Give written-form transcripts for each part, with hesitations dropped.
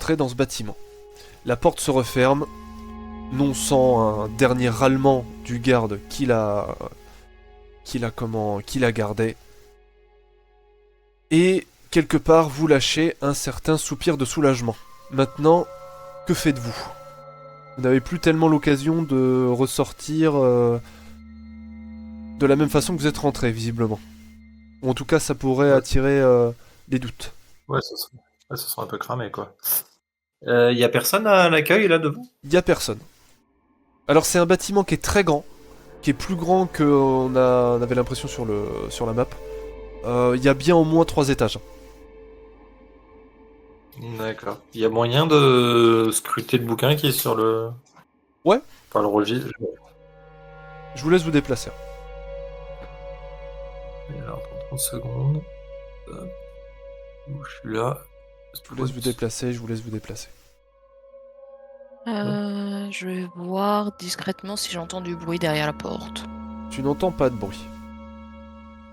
entrez dans ce bâtiment. La porte se referme, non sans un dernier râlement du garde qui la gardait. Et quelque part, vous lâchez un certain soupir de soulagement. Maintenant, que faites-vous ? Vous n'avez plus tellement l'occasion de ressortir de la même façon que vous êtes rentré, visiblement. Ou en tout cas, ça pourrait attirer des doutes. Ouais, ça sera un peu cramé, quoi. Y a personne à l'accueil, là, devant ? Il y a personne. Alors, c'est un bâtiment qui est très grand, qui est plus grand qu'on avait l'impression sur la map. Il y a bien au moins 3 étages. D'accord. Y a moyen de scruter le bouquin qui est sur le... Ouais. Enfin, le registre. Je vous laisse vous déplacer. Alors, pour 30 secondes. Hop. Je suis là. Je vous laisse vous déplacer. Je vais voir discrètement si j'entends du bruit derrière la porte. Tu n'entends pas de bruit.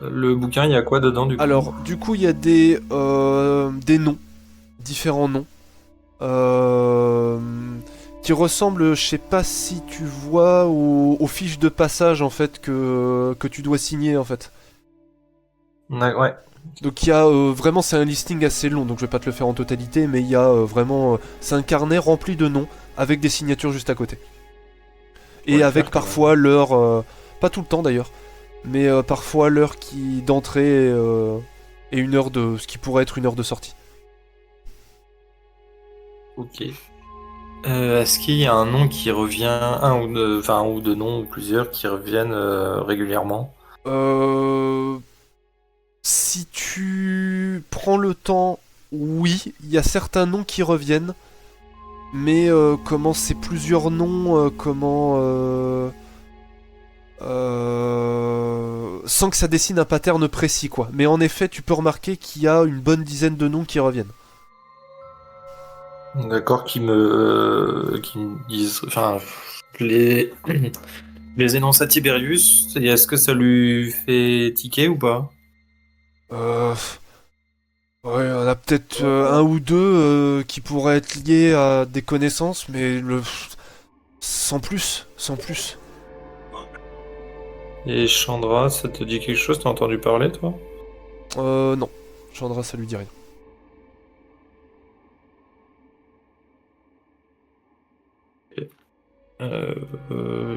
Le bouquin, il y a quoi dedans, du coup ? Alors, du coup, il y a des noms. Différents noms. Qui ressemblent, je sais pas si tu vois, aux fiches de passage, en fait, que tu dois signer, en fait. Ouais. Donc il y a vraiment, c'est un listing assez long, donc je vais pas te le faire en totalité, mais il y a vraiment, c'est un carnet rempli de noms avec des signatures juste à côté. Et Ouais, avec parfois l'heure, pas tout le temps d'ailleurs, mais parfois l'heure d'entrée et une heure de ce qui pourrait être une heure de sortie. Ok. Est-ce qu'il y a un nom qui revient, un ou deux noms ou plusieurs qui reviennent régulièrement ? Si tu prends le temps, oui, il y a certains noms qui reviennent, mais comment c'est plusieurs noms, sans que ça dessine un pattern précis, quoi. Mais en effet, tu peux remarquer qu'il y a une bonne dizaine de noms qui reviennent. D'accord, qui me disent, enfin, les énonces à Tiberius, est-ce que ça lui fait tiquer ou pas ? Ouais, il y en a peut-être un ou deux qui pourraient être liés à des connaissances, mais sans plus. Et Chandra, ça te dit quelque chose ? T'as entendu parler, toi ? Non. Chandra, ça lui dit rien.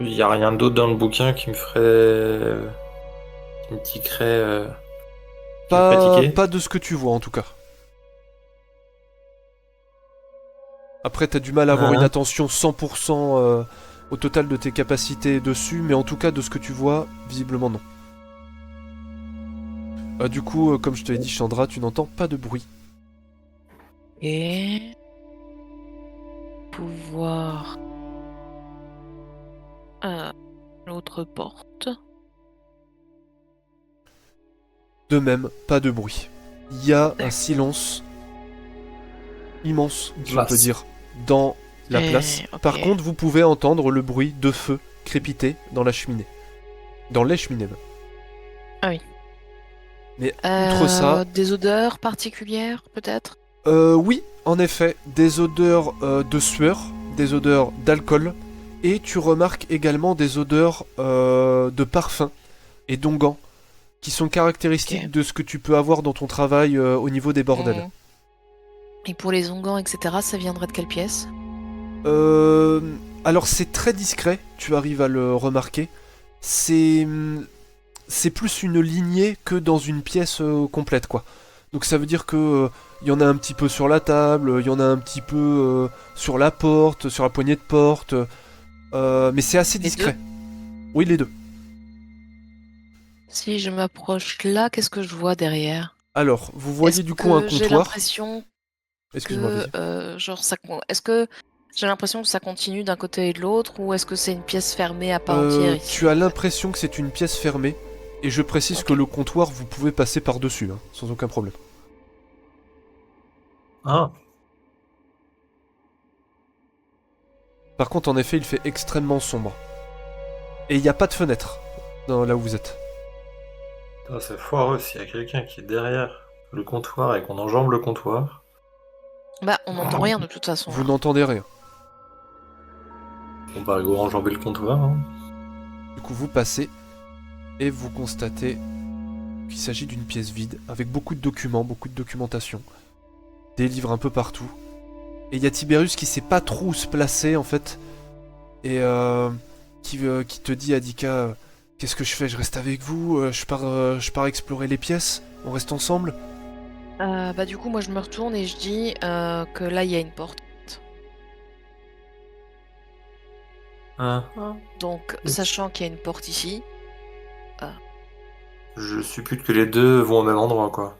Y a rien d'autre dans le bouquin qui me ferait... qui me tiquerait... qui me ferait tiquer ? Pas de ce que tu vois, en tout cas. Après, t'as du mal à avoir une attention 100% au total de tes capacités dessus, mais en tout cas, de ce que tu vois, visiblement non. Du coup, comme je te l'ai dit, Chandra, tu n'entends pas de bruit. Et... pouvoir... l'autre porte. De même, pas de bruit. Il y a un silence immense, si on peut dire, dans la place. Okay. Par contre, vous pouvez entendre le bruit de feu crépiter dans la cheminée. Dans les cheminées même. Ah oui. Mais outre ça... Des odeurs particulières, peut-être ? Oui, en effet, des odeurs de sueur, des odeurs d'alcool, et tu remarques également des odeurs de parfum et d'onguents, qui sont caractéristiques de ce que tu peux avoir dans ton travail au niveau des bordels. Et pour les onguents, etc., ça viendrait de quelle pièce ? Alors c'est très discret, tu arrives à le remarquer. C'est plus une lignée que dans une pièce complète, quoi. Donc ça veut dire que y en a un petit peu sur la table, il y en a un petit peu sur la porte, sur la poignée de porte, mais c'est assez discret. Oui, les deux. Si je m'approche là, qu'est-ce que je vois derrière ? Alors, vous voyez du coup un comptoir. J'ai l'impression Excuse-moi, vas-y. Est-ce que j'ai l'impression que ça continue d'un côté et de l'autre, ou est-ce que c'est une pièce fermée à part entière ici ? Tu as l'impression que c'est une pièce fermée, et je précise que le comptoir, vous pouvez passer par-dessus, hein, sans aucun problème. Ah. Par contre, en effet, il fait extrêmement sombre. Et il n'y a pas de fenêtre là où vous êtes. C'est foireux, s'il y a quelqu'un qui est derrière le comptoir et qu'on enjambe le comptoir. Bah, on n'entend rien de toute façon. Vous Là. n'entendez rien. On va go enjamber le comptoir. Hein. Du coup, vous passez et vous constatez qu'il s'agit d'une pièce vide avec beaucoup de documents, beaucoup de documentation, des livres un peu partout. Et il y a Tiberius qui sait pas trop où se placer en fait et qui te dit à Dika qu'est-ce que je fais? Je reste avec vous? Je pars explorer les pièces? On reste ensemble? Bah, du coup, moi, je me retourne et je dis que là, il y a une porte. Hein. Donc, sachant qu'il y a une porte ici, Je suppute que les deux vont au même endroit, quoi.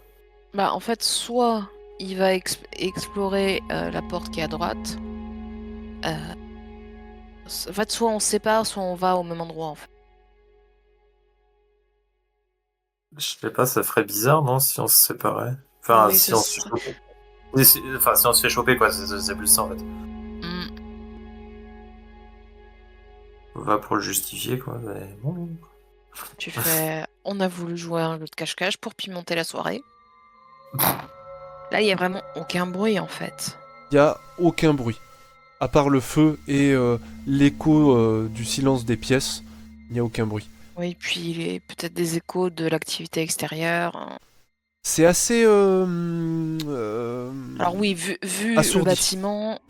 bah, en fait, soit il va explorer la porte qui est à droite. En fait, soit on se sépare, soit on va au même endroit, en fait. Je sais pas, ça ferait bizarre, non, si on se séparait. Enfin, Oui, si ça on se fait serait- choper. Enfin, si on se fait choper, quoi, c'est plus ça, en fait. Hmm. On va pour le justifier, quoi, mais bon. Tu fais. On a voulu jouer à un jeu de cache-cache pour pimenter la soirée. Là, il y a vraiment aucun bruit, en fait. Il y a aucun bruit. À part le feu et l'écho du silence des pièces, il n'y a aucun bruit. Oui, puis il y a peut-être des échos de l'activité extérieure. C'est assez... Alors oui, vu le assourdi. bâtiment,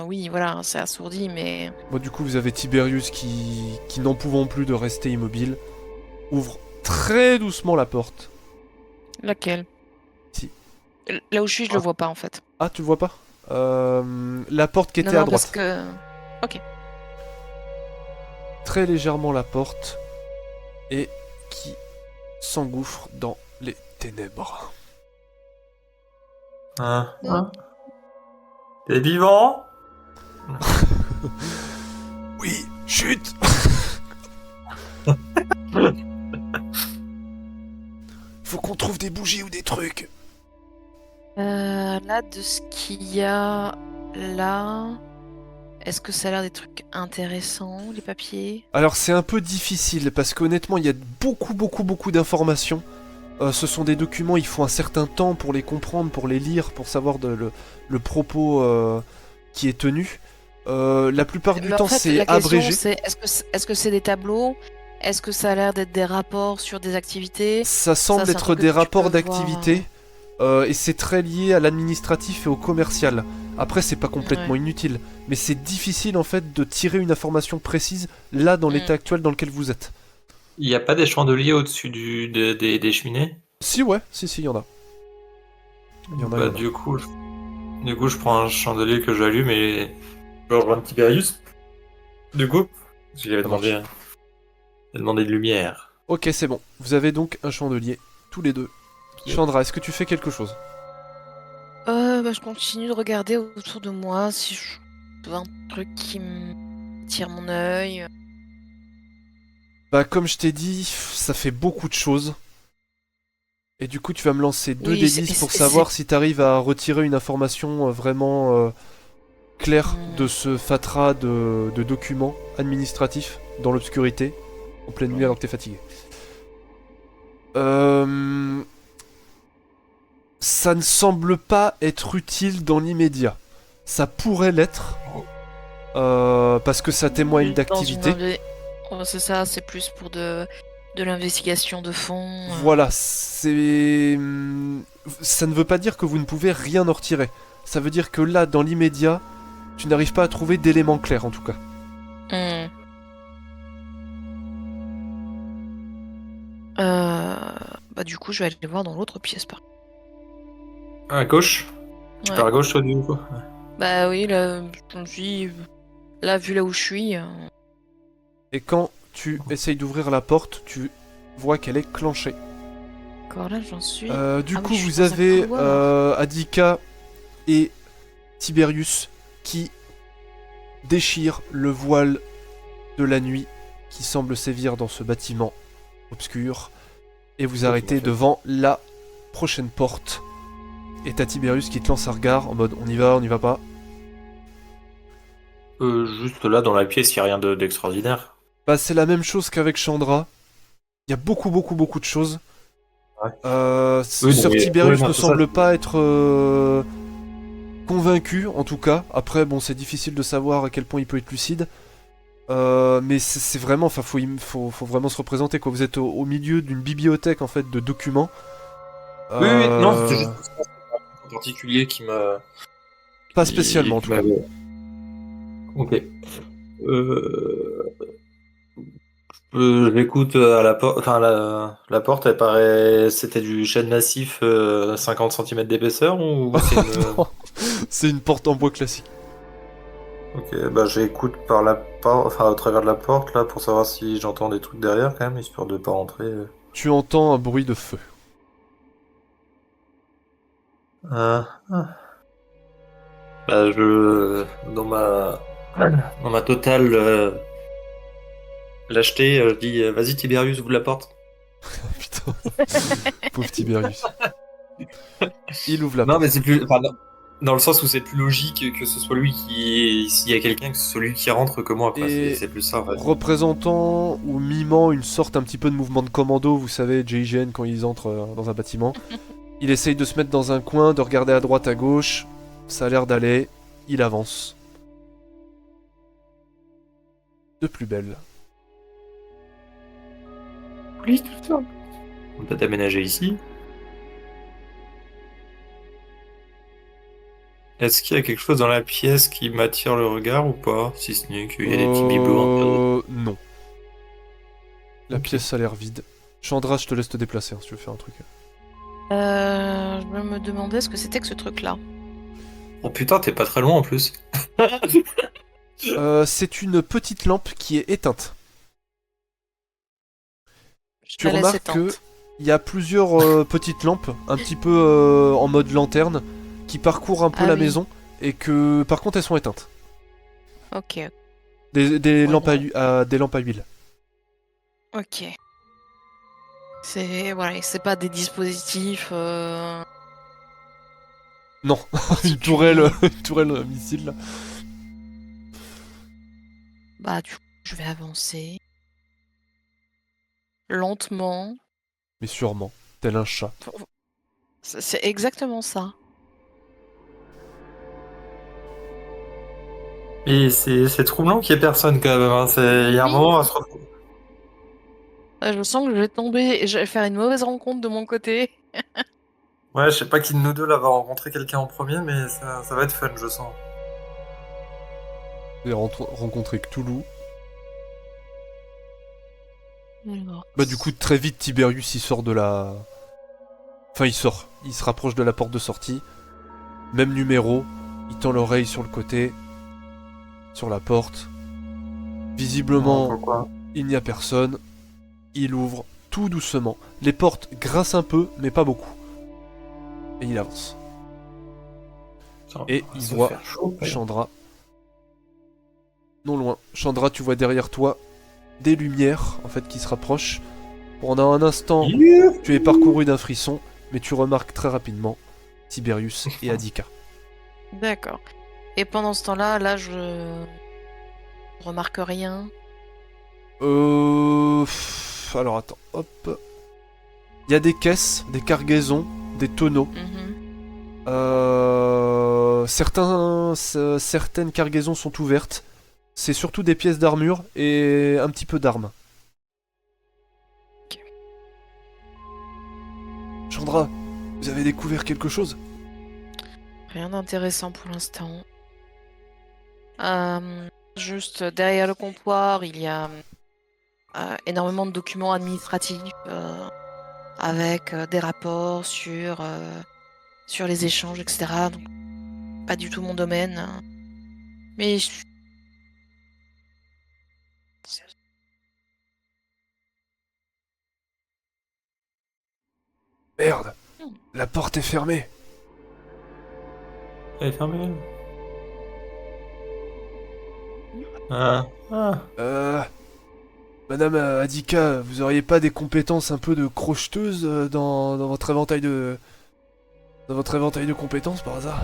oui, voilà, c'est assourdi, mais... Bon, du coup, vous avez Tiberius qui n'en pouvant plus de rester immobile, ouvre très doucement la porte. Laquelle? Si. Là où je suis, je le vois pas, en fait. Ah, tu le vois pas? La porte qui était Non, à non, parce droite. que... Ok. Très légèrement la porte et qui s'engouffre dans les ténèbres. Hein, hein. T'es vivant? Oui, chut. Faut qu'on trouve des bougies ou des trucs. Là, de ce qu'il y a là... Est-ce que ça a l'air des trucs intéressants, les papiers? Alors c'est un peu difficile parce qu'honnêtement il y a beaucoup d'informations. Ce sont des documents, il faut un certain temps pour les comprendre, pour les lire, pour savoir le propos qui est tenu. La plupart du Mais en temps fait, c'est la question, abrégé. c'est est-ce que c'est des tableaux? Est-ce que ça a l'air d'être des rapports sur des activités? Ça semble c'est un être truc que des tu rapports peux d'activité et c'est très lié à l'administratif et au commercial. Après c'est pas complètement Ouais. inutile, mais c'est difficile en fait de tirer une information précise là dans l'état actuel dans lequel vous êtes. Il y a pas des chandeliers au-dessus des cheminées? Si ouais, si il y en a. Il y en a, il y en a. Du coup, je prends un chandelier que j'allume et je rejoins Tiberius. Du coup, parce qu'il avait Ça demandé, il a demandé de lumière. Ok, c'est bon. Vous avez donc un chandelier, tous les deux. Yep. Chandra, est-ce que tu fais quelque chose? Bah, je continue de regarder autour de moi si je vois un truc qui me tire mon œil. Bah, comme je t'ai dit, ça fait beaucoup de choses. Et du coup, tu vas me lancer deux Oui, délices pour savoir si t'arrives à retirer une information vraiment claire de ce fatras de documents administratifs dans l'obscurité, en pleine nuit alors que t'es fatigué. Ça ne semble pas être utile dans l'immédiat. Ça pourrait l'être, parce que ça témoigne d'activité. Oh, c'est ça, c'est plus pour de l'investigation de fond. Voilà, c'est... Ça ne veut pas dire que vous ne pouvez rien en retirer. Ça veut dire que là, dans l'immédiat, tu n'arrives pas à trouver d'éléments clairs, en tout cas. Bah du coup, je vais aller voir dans l'autre pièce, par contre. À gauche? Tu Ouais. pars à gauche, toi, du coup? Bah oui, là, je me suis... Là, vu là où je suis... Et quand tu essayes d'ouvrir la porte, tu vois qu'elle est clenchée. Encore là, j'en suis... Du Ah oui, coup, je suis vous dans un avez couloir. Adika et Tiberius qui déchirent le voile de la nuit qui semble sévir dans ce bâtiment obscur. Et vous arrêtez devant la prochaine porte. Et t'as Tiberius qui te lance un regard en mode on y va pas. Juste là, dans la pièce, il n'y a rien d'extraordinaire. Bah c'est la même chose qu'avec Chandra. Il y a beaucoup de choses. Ouais. Sir Tiberius non, ne c'est semble ça. pas être convaincu, en tout cas. Après, bon, c'est difficile de savoir à quel point il peut être lucide. Mais c'est vraiment, enfin, faut vraiment se représenter, quoi. Vous êtes au milieu d'une bibliothèque, en fait, de documents. Oui, non, c'était juste un truc en particulier qui m'a. Pas spécialement, en tout cas. Ok. J'écoute à la porte. Enfin, la porte, elle paraît. C'était du chêne massif 50 cm d'épaisseur ou c'est une. Non, c'est une porte en bois classique. Ok, bah j'écoute par la porte, enfin au travers de la porte là pour savoir si j'entends des trucs derrière quand même, histoire de pas rentrer. Tu entends un bruit de feu. Ah. Bah dans ma totale lâcheté, je dis vas-y Tiberius, ouvre la porte. Putain, pauvre Tiberius. Il ouvre la Non porte. mais c'est plus, enfin, dans le sens où c'est plus logique que ce soit lui qui, s'il y a quelqu'un, que ce soit lui qui rentre que moi. Après, Et c'est plus ça en fait. représentant ou mimant une sorte un petit peu de mouvement de commando, vous savez, GIGN quand ils entrent dans un bâtiment. Il essaye de se mettre dans un coin, de regarder à droite, à gauche. Ça a l'air d'aller. Il avance. De plus belle. Oui, tout ça. On peut t'aménager ici. Est-ce qu'il y a quelque chose dans la pièce qui m'attire le regard ou pas? Si ce n'est qu'il y a des petits bibelots en Non. La Ok. pièce a l'air vide. Chandra, je te laisse te déplacer si tu veux faire un truc. Je me demandais ce que c'était que ce truc-là. Oh putain, t'es pas très loin en plus. C'est une petite lampe qui est éteinte. Je Tu la laisse remarques que éteinte. il y a plusieurs petites lampes, un petit peu en mode lanterne, qui parcourent un peu Ah la oui. maison, et que par contre elles sont éteintes. Ok, Des Ouais, lampes non. des lampes à huile. ok. C'est pas des dispositifs. Non, une tourelle, une tourelle missile là. Bah, du coup, je vais avancer lentement. Mais sûrement, tel un chat. C'est exactement ça. Et c'est troublant qu'il y ait personne quand même. Hein. Il y a un Oui. moment à se retrouver. Je sens que je vais tomber et je vais faire une mauvaise rencontre de mon côté. Ouais, je sais pas qui de nous deux là va rencontrer quelqu'un en premier, mais ça va être fun, je sens. J'ai rencontré Cthulhu. Alors, Bah du coup très vite Tiberius il sort de la... Enfin il sort, il se rapproche de la porte de sortie. Même numéro, il tend l'oreille sur le côté, sur la porte. Visiblement Pourquoi? il n'y a personne. Il ouvre tout doucement. Les portes grincent un peu mais pas beaucoup. Et il avance. Et il voit Chandra. Non loin. Chandra, tu vois derrière toi des lumières en fait qui se rapprochent. Pendant un instant, tu es parcouru d'un frisson, mais tu remarques très rapidement Tiberius et Adika. d'accord. Et pendant ce temps-là, là, je remarque rien. Alors attends, hop. Il y a des caisses, des cargaisons, des tonneaux. Mhm. Certaines cargaisons sont ouvertes. C'est surtout des pièces d'armure et un petit peu d'armes. Ok. Chandra, vous avez découvert quelque chose? Rien d'intéressant pour l'instant. Juste derrière le comptoir, il y a énormément de documents administratifs avec des rapports sur les échanges, etc. Donc, pas du tout mon domaine. Mais Merde, la porte est fermée. Elle est fermée. Ah. Madame Adika, vous auriez pas des compétences un peu de crocheteuse dans votre éventail de... Dans votre éventail de compétences par hasard?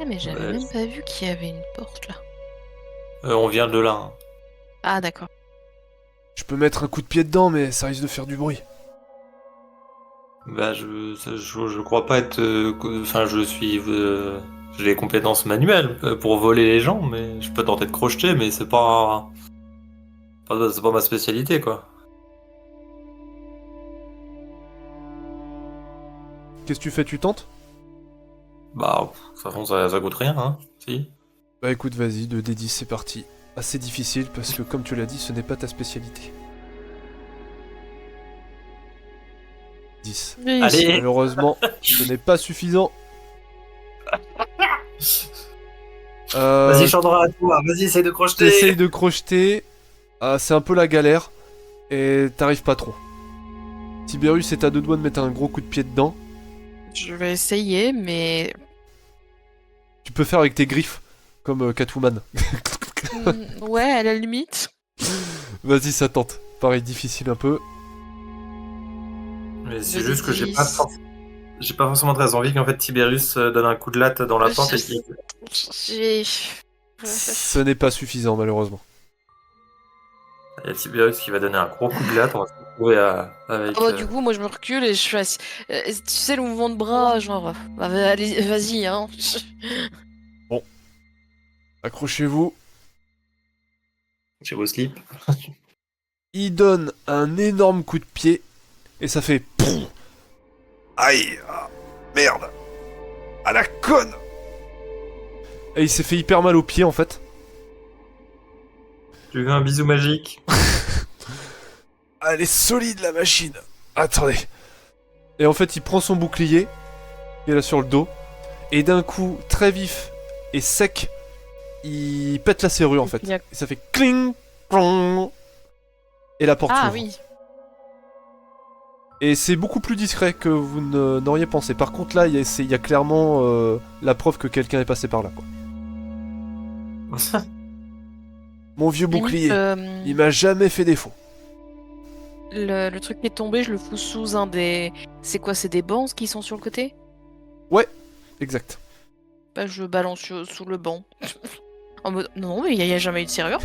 Mais j'avais Ouais. même pas vu qu'il y avait une porte là. On vient de là. Hein. Ah d'accord. Je peux mettre un coup de pied dedans, mais ça risque de faire du bruit. Bah, je crois pas être. Enfin, j'ai les compétences manuelles pour voler les gens, mais je peux tenter de crocheter, mais c'est pas ma spécialité, quoi. Qu'est-ce que tu fais, tu tentes? Bah, de toute façon, ça coûte rien, hein. Si. Bah écoute, vas-y, 2d10, c'est parti. Assez difficile parce que, comme tu l'as dit, ce n'est pas ta spécialité. 10. Oui. Allez! Malheureusement, ce n'est pas suffisant. Vas-y, Chandra, à toi. Vas-y, essaye de crocheter. T'essayes de crocheter, c'est un peu la galère, et t'arrives pas trop. Tiberius est à deux doigts de mettre un gros coup de pied dedans. Je vais essayer, mais Tu peux faire avec tes griffes, comme Catwoman. ouais, à la limite. Vas-y, ça tente. Pareil, difficile un peu. Mais c'est Vas-y, juste que 10. j'ai pas forcément très envie qu'en fait Tiberius donne un coup de latte dans la porte et qu'il. J'ai... Ce n'est pas suffisant, malheureusement. Il y a Tiberius qui va donner un gros coup de latte, on va se retrouver avec. Ah bah, du coup, moi je me recule et je fais. Tu sais, le mouvement de bras, genre. Bah, allez, vas-y, hein. Accrochez-vous. J'ai vos slips. Il donne un énorme coup de pied, et ça fait... Poum. Aïe, ah, merde. À la conne. Et il s'est fait hyper mal au pied, en fait. Tu veux un bisou magique? Ah, elle est solide, la machine. Attendez. Et en fait, il prend son bouclier, il est là sur le dos, et d'un coup, très vif et sec, il pète la serrure, en fait. Il y a- Et ça fait cling, clong, et la porte Ah s'ouvre. oui. Et c'est beaucoup plus discret que vous n'auriez pensé. Par contre, là, il y a clairement la preuve que quelqu'un est passé par là, quoi. Mon vieux Limite, bouclier, il m'a jamais fait défaut. le truc qui est tombé, je le fous sous un des. C'est quoi? C'est des bancs qui sont sur le côté? Exact. Bah, je balance sous le banc. En mode. Non, mais il n'y a jamais eu de serrure.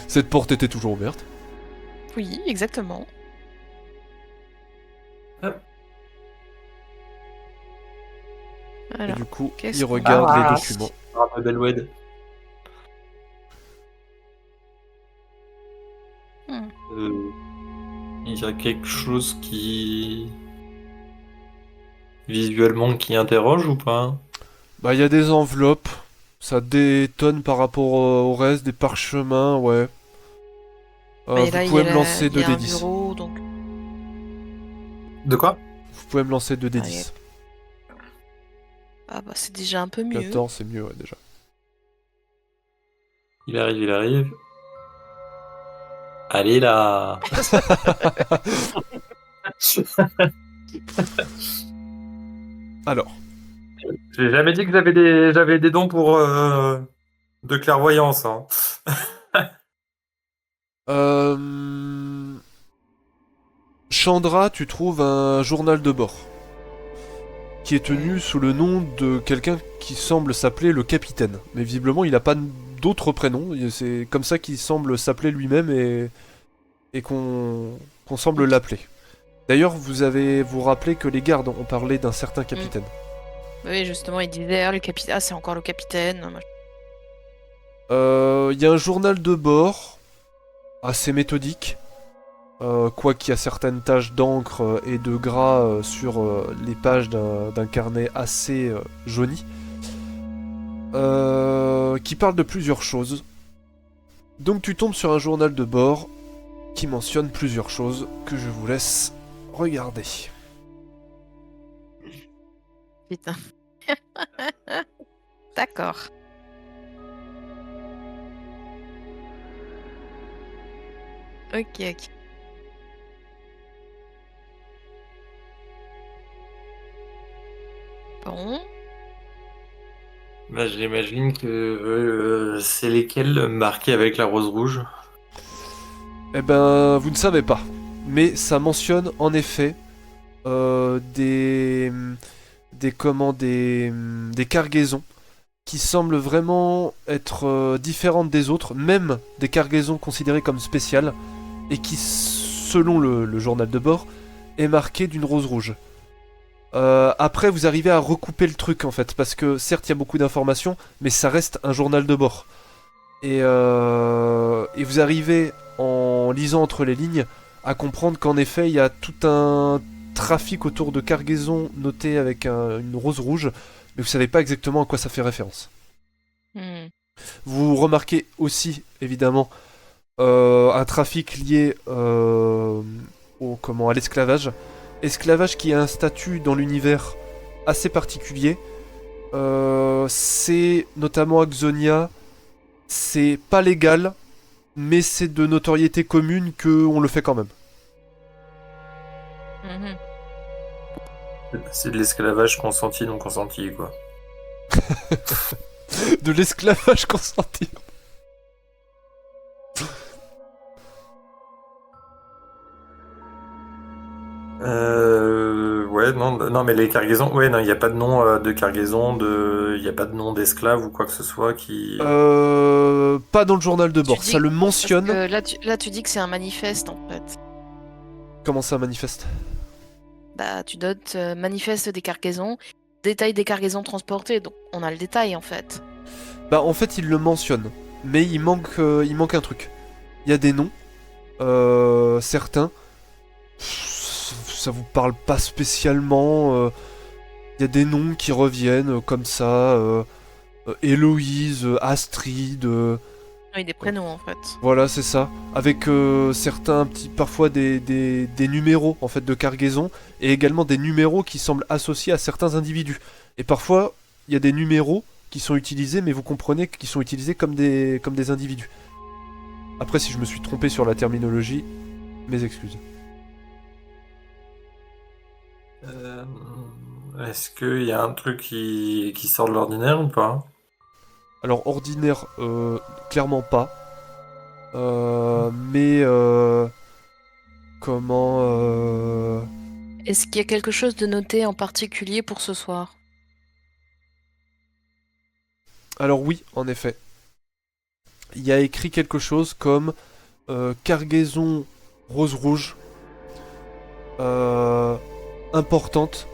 Cette porte était toujours ouverte. Oui, exactement. Et Alors, du coup, qu'est-ce il qu'on regarde a les documents. Belwed. Hmm. Il y a quelque chose visuellement qui interroge ou pas? Bah, il y a des enveloppes. Ça détonne par rapport au reste, des parchemins, ouais. Mais Vous là, pouvez me lancer il y a un 2d10. bureau, donc. De quoi? Vous pouvez me lancer 2d10. Ah bah, c'est déjà un peu mieux. 14, c'est mieux, ouais, déjà. Il arrive, il arrive. Allez là! Alors, J'ai jamais dit que j'avais des dons pour de clairvoyance, hein. Chandra, tu trouves un journal de bord qui est tenu sous le nom de quelqu'un qui semble s'appeler le capitaine. Mais visiblement, il n'a pas d'autre prénom. C'est comme ça qu'il semble s'appeler lui-même et qu'on semble l'appeler. D'ailleurs, vous rappelez que les gardes ont parlé d'un certain capitaine. Oui, justement, il disait, ah, le capitaine. Ah, c'est encore le capitaine. Il y a un journal de bord assez méthodique. Quoi qu'il y a certaines taches d'encre et de gras sur les pages d'un carnet assez jauni, qui parle de plusieurs choses. Donc tu tombes sur un journal de bord qui mentionne plusieurs choses que je vous laisse regarder. Putain. D'accord. Ok. Bon. Bah, j'imagine que c'est lesquels marqués avec la rose rouge. Eh ben, vous ne savez pas. Mais ça mentionne en effet des cargaisons qui semblent vraiment être différentes des autres, même des cargaisons considérées comme spéciales, et qui, selon le journal de bord, est marqué d'une rose rouge. Après, vous arrivez à recouper le truc en fait, parce que certes, il y a beaucoup d'informations, mais ça reste un journal de bord. Et vous arrivez, en lisant entre les lignes, à comprendre qu'en effet, il y a tout un trafic autour de cargaisons notées avec une rose rouge, mais vous savez pas exactement à quoi ça fait référence. Hmm. Vous remarquez aussi, évidemment, un trafic lié à l'esclavage. Esclavage qui a un statut dans l'univers assez particulier. C'est notamment à Xonia, c'est pas légal, mais c'est de notoriété commune qu'on le fait quand même. Mhm. C'est de l'esclavage consenti, non consenti, quoi. De l'esclavage consenti. Ouais, non, mais les cargaisons, ouais, non, il n'y a pas de nom de cargaison, il n'y a pas de nom d'esclave ou quoi que ce soit qui. Pas dans le journal de Tu bord, dis- ça le Parce mentionne. que là, tu dis que c'est un manifeste en fait. Comment ça manifeste? Bah, tu notes manifeste des cargaisons, détail des cargaisons transportées, donc on a le détail en fait. Bah en fait il le mentionne, mais il manque un truc. Il y a des noms, certains. Ça vous parle pas spécialement. Il y a des noms qui reviennent comme ça. Héloïse, Astrid. Oui, des prénoms en fait. Voilà, c'est ça. Avec certains parfois des numéros en fait de cargaison et également des numéros qui semblent associés à certains individus. Et parfois, il y a des numéros qui sont utilisés, mais vous comprenez qu'ils sont utilisés comme des individus. Après, si je me suis trompé sur la terminologie, mes excuses. Est-ce qu'il y a un truc qui sort de l'ordinaire ou pas? Alors, ordinaire, clairement pas. Mais comment Est-ce qu'il y a quelque chose de noté en particulier pour ce soir? Alors oui, en effet. Il y a écrit quelque chose comme cargaison rose-rouge, importante,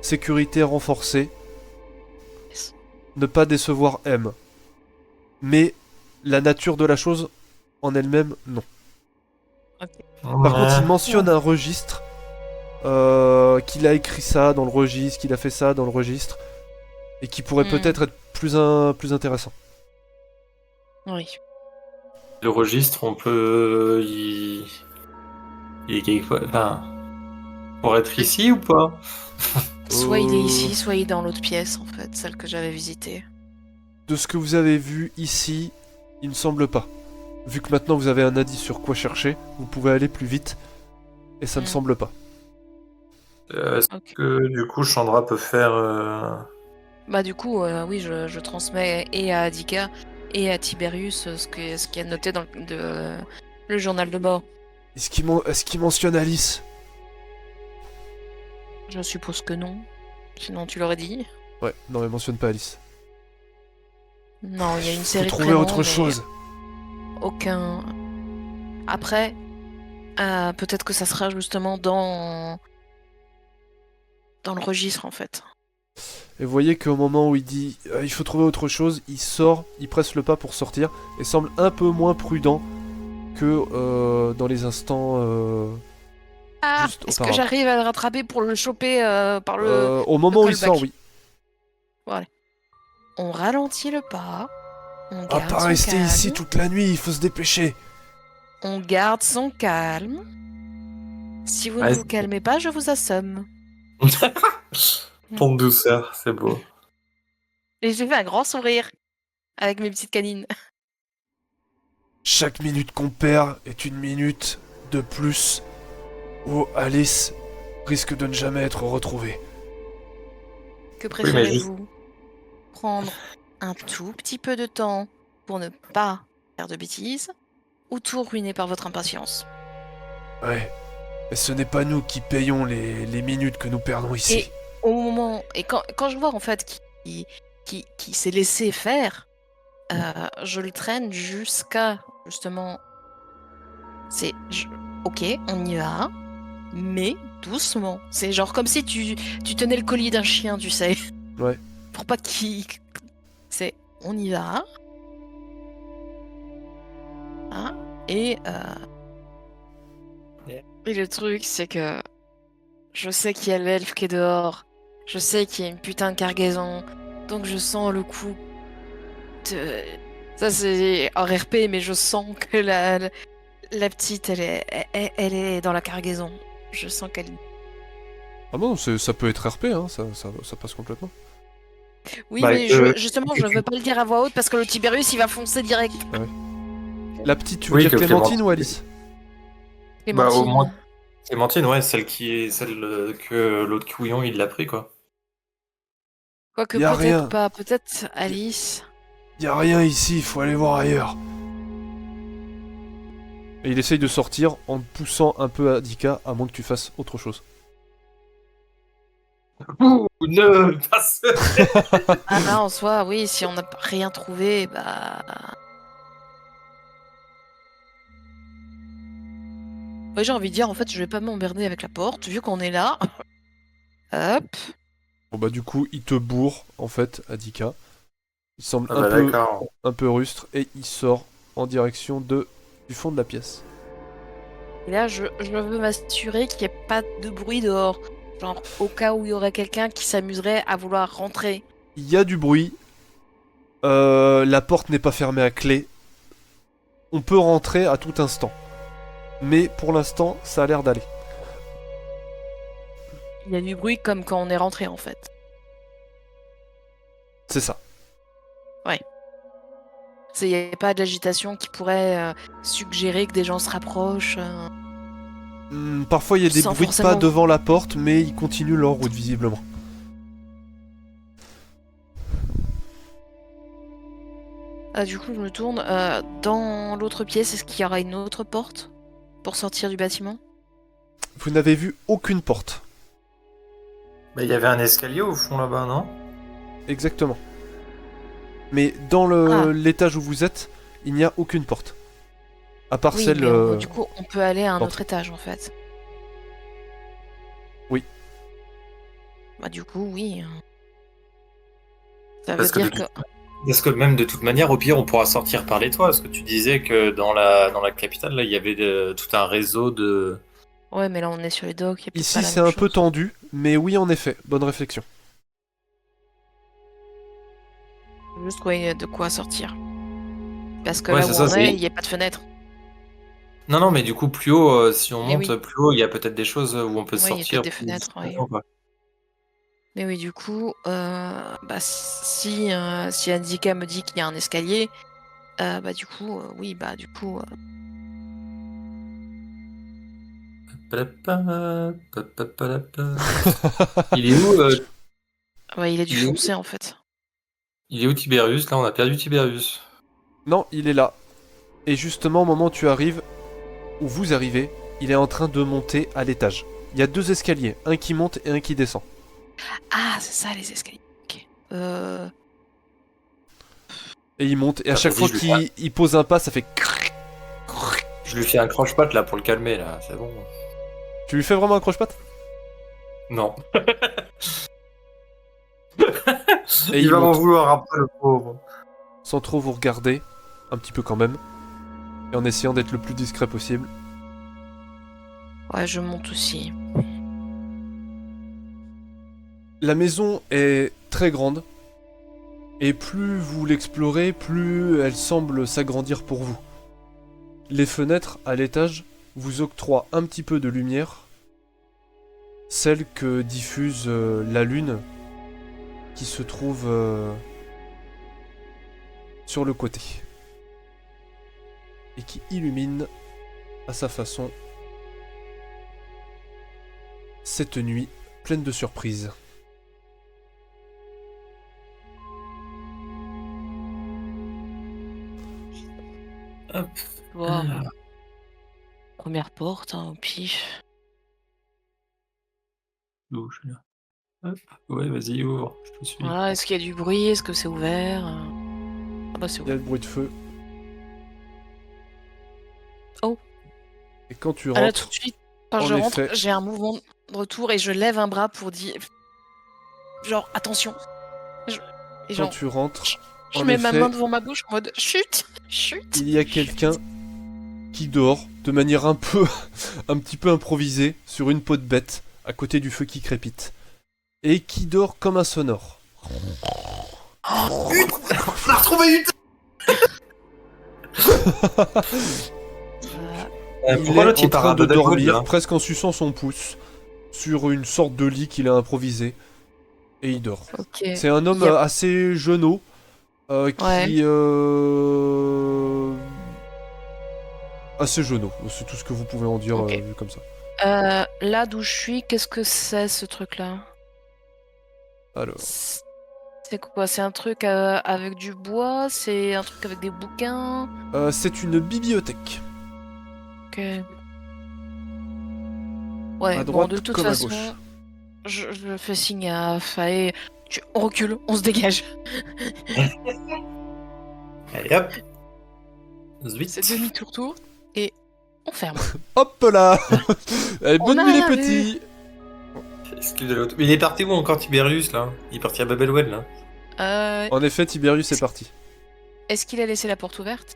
sécurité renforcée, Yes. ne pas décevoir M. Mais la nature de la chose en elle-même, non. Par contre, il mentionne un registre, qu'il a écrit ça dans le registre, qu'il a fait ça dans le registre, et qui pourrait peut-être être plus intéressant. Oui. Le registre, on peut. Il est quelque part. Enfin, pour être ici ou pas? Soit il est ici, soit il est dans l'autre pièce en fait, celle que j'avais visitée. De ce que vous avez vu ici, il ne semble pas. Vu que maintenant vous avez un indice sur quoi chercher, vous pouvez aller plus vite, et ça ne semble pas. Est-ce Ok. que du coup Chandra peut faire. Bah du coup, oui, je transmets et à Adika et à Tiberius ce qui est noté dans le journal de bord. Est-ce qu'il mentionne Alice? Je suppose que non. Sinon tu l'aurais dit. Ouais, non, il mentionne pas Alice. Non, il y a une Faut série de trouver prénoms, autre mais chose. aucun. Après, peut-être que ça sera justement dans le registre en fait. Et vous voyez qu'au moment où il dit il faut trouver autre chose, il sort, il presse le pas pour sortir, et semble un peu moins prudent que dans les instants Ah, juste est-ce que auparavant. j'arrive à le rattraper pour le choper par Au moment où il callback. sort, oui. On ralentit le pas, on Ah, garde pas son rester calme, ici toute la nuit, il faut se dépêcher. on garde son calme. Si vous ne Ouais. vous calmez pas, je vous assomme. Ton de douceur, c'est beau. Et j'ai fait un grand sourire avec mes petites canines. Chaque minute qu'on perd est une minute de plus où Alice risque de ne jamais être retrouvée. Que mais préférez-vous? Prendre un tout petit peu de temps pour ne pas faire de bêtises ou tout ruiner par votre impatience? Ouais. Mais ce n'est pas nous qui payons les minutes que nous perdons ici. Et au moment et quand je vois en fait qui s'est laissé faire, je le traîne jusqu'à justement. Ok, on y va, mais doucement. C'est genre comme si tu tenais le collier d'un chien, tu sais. Ouais. Pour pas qu'il... C'est... On y va. Hein, et le truc, c'est que je sais qu'il y a l'elfe qui est dehors. Je sais qu'il y a une putain de cargaison. Donc je sens le coup de... Ça, c'est hors RP, mais je sens que la petite, elle est dans la cargaison. Je sens qu'elle... Ah non, ça peut être RP, hein, ça passe complètement. Oui, Bah, mais justement, je veux pas le dire à voix haute parce que le Tiberius, il va foncer direct. La petite, tu veux Oui, dire que Clémentine ou Alice? Bah, au Clémentine. moins, Clémentine, ouais, celle que l'autre couillon, il l'a pris, quoi. Quoique Y a peut-être rien. pas, peut-être Alice. Y a rien ici, faut aller voir ailleurs. Et il essaye de sortir en te poussant un peu à Dika, à moins que tu fasses autre chose. Ouh, ne passe. Ah là, en soi, oui, si on n'a rien trouvé, bah... Ouais, j'ai envie de dire, en fait, je vais pas m'emmerder avec la porte, vu qu'on est là. Hop. Bon bah du coup, il te bourre, en fait, à Dika. Il semble Ah bah d'accord. un peu rustre, et il sort en direction du fond de la pièce. Et là, je veux m'assurer qu'il n'y ait pas de bruit dehors. Genre, au cas où il y aurait quelqu'un qui s'amuserait à vouloir rentrer. Il y a du bruit. La porte n'est pas fermée à clé. On peut rentrer à tout instant. Mais pour l'instant, ça a l'air d'aller. Il y a du bruit comme quand on est rentré, en fait. C'est ça. Il n'y a pas d'agitation qui pourrait suggérer que des gens se rapprochent. Parfois, il y a des Sans bruits de pas forcément- devant la porte, mais ils continuent leur route, visiblement. Ah, du coup, je me tourne. Dans l'autre pièce, est-ce qu'il y aura une autre porte pour sortir du bâtiment? Vous n'avez vu aucune porte. Bah, il y avait un escalier au fond là-bas, non? Exactement. Mais dans l'étage où vous êtes, il n'y a aucune porte. À part Oui, celle... mais du coup, on peut aller à un porte. autre étage, en fait. Oui. Bah, du coup, oui. Ça veut Parce que dire de que... Parce que même de toute manière, au pire, on pourra sortir par les toits. Parce que tu disais que dans la capitale, là, il y avait tout un réseau de. Ouais, mais là, on est sur les docks, il y a peut-être pas Ici, la c'est même un peu chose. tendu, mais oui, en effet, bonne réflexion. Juste, ouais, de quoi sortir. Parce que Ouais, là où c'est ça, on c'est. est, il n'y a pas de fenêtre. Non, non, mais du coup, plus haut, si on Mais monte oui. plus haut, il y a peut-être des choses où on peut Oui, il y a peut-être sortir des plus fenêtres, oui. discrètement, quoi. Mais oui, du coup, bah, si Andika me dit qu'il y a un escalier, bah du coup, oui, bah du coup, Palapa, papapalapa. Il est où ouais, il a dû il est où foncer en fait. il est où Tiberius? Là, on a perdu Tiberius. Non, il est là. Et justement, au moment où tu arrives, où vous arrivez, il est en train de monter à l'étage. Il y a 2 escaliers, un qui monte et un qui descend. Ah, c'est ça les escaliers. Ok. Et il monte, et à Ah, chaque vas-y, fois je lui fais qu'il pose un pas, ça fait... Je lui fais un croche-patte là pour le calmer, là, c'est bon. Tu lui fais vraiment un croche-patte? Non. Et il il va m'en monte. vouloir après, le pauvre. Sans trop vous regarder, un petit peu quand même, et en essayant d'être le plus discret possible. Ouais, je monte aussi. La maison est très grande, et plus vous l'explorez, plus elle semble s'agrandir pour vous. Les fenêtres à l'étage vous octroient un petit peu de lumière, celle que diffuse la lune qui se trouve sur le côté et qui illumine à sa façon cette nuit pleine de surprises. Hop. Voir. Première porte, hein, au pif. Où je suis là. Hop. Ouais, vas-y, ouvre, je te suis. Voilà, est-ce qu'il y a du bruit? Est-ce que c'est ouvert? Ah bah c'est Il y a ouvert. le bruit de feu. Oh. Et quand tu Ah là tout rentres, de suite, quand en je rentre, effet. j'ai un mouvement retour et je lève un bras pour dire, genre, attention. Et Quand genre, tu rentres, je en mets ma effet, main devant ma bouche en mode chut, chut. il y a quelqu'un qui dort de manière un petit peu improvisée sur une peau de bête à côté du feu qui crépite et qui dort comme un sonore. On a retrouvé une. Il Pourquoi est l'autre en il part train à de Battlefield, dormir, là presque en suçant son pouce, sur une sorte de lit qu'il a improvisé. Et il dort. Ok. C'est un homme Yep. assez jeuneau, qui... assez jeuneau, c'est tout ce que vous pouvez en dire, Ok. vu comme ça. Là d'où je suis, qu'est-ce que c'est ce truc-là? Alors, C'est quoi? C'est un truc avec du bois? C'est un truc avec des bouquins? c'est une bibliothèque, Ok. Ouais, à bon, droite de toute comme à façon, gauche. je fais signe à Faye. On recule, on se dégage. Allez hop. Zuit. C'est demi-tour et on ferme. Hop là. Allez, On bonne a nuit les rien vu. petits. Excuse de l'autre. Mais il est parti où encore Tiberius là? Il est parti à Babelwell là. En effet, Tiberius est parti. Est-ce qu'il a laissé la porte ouverte?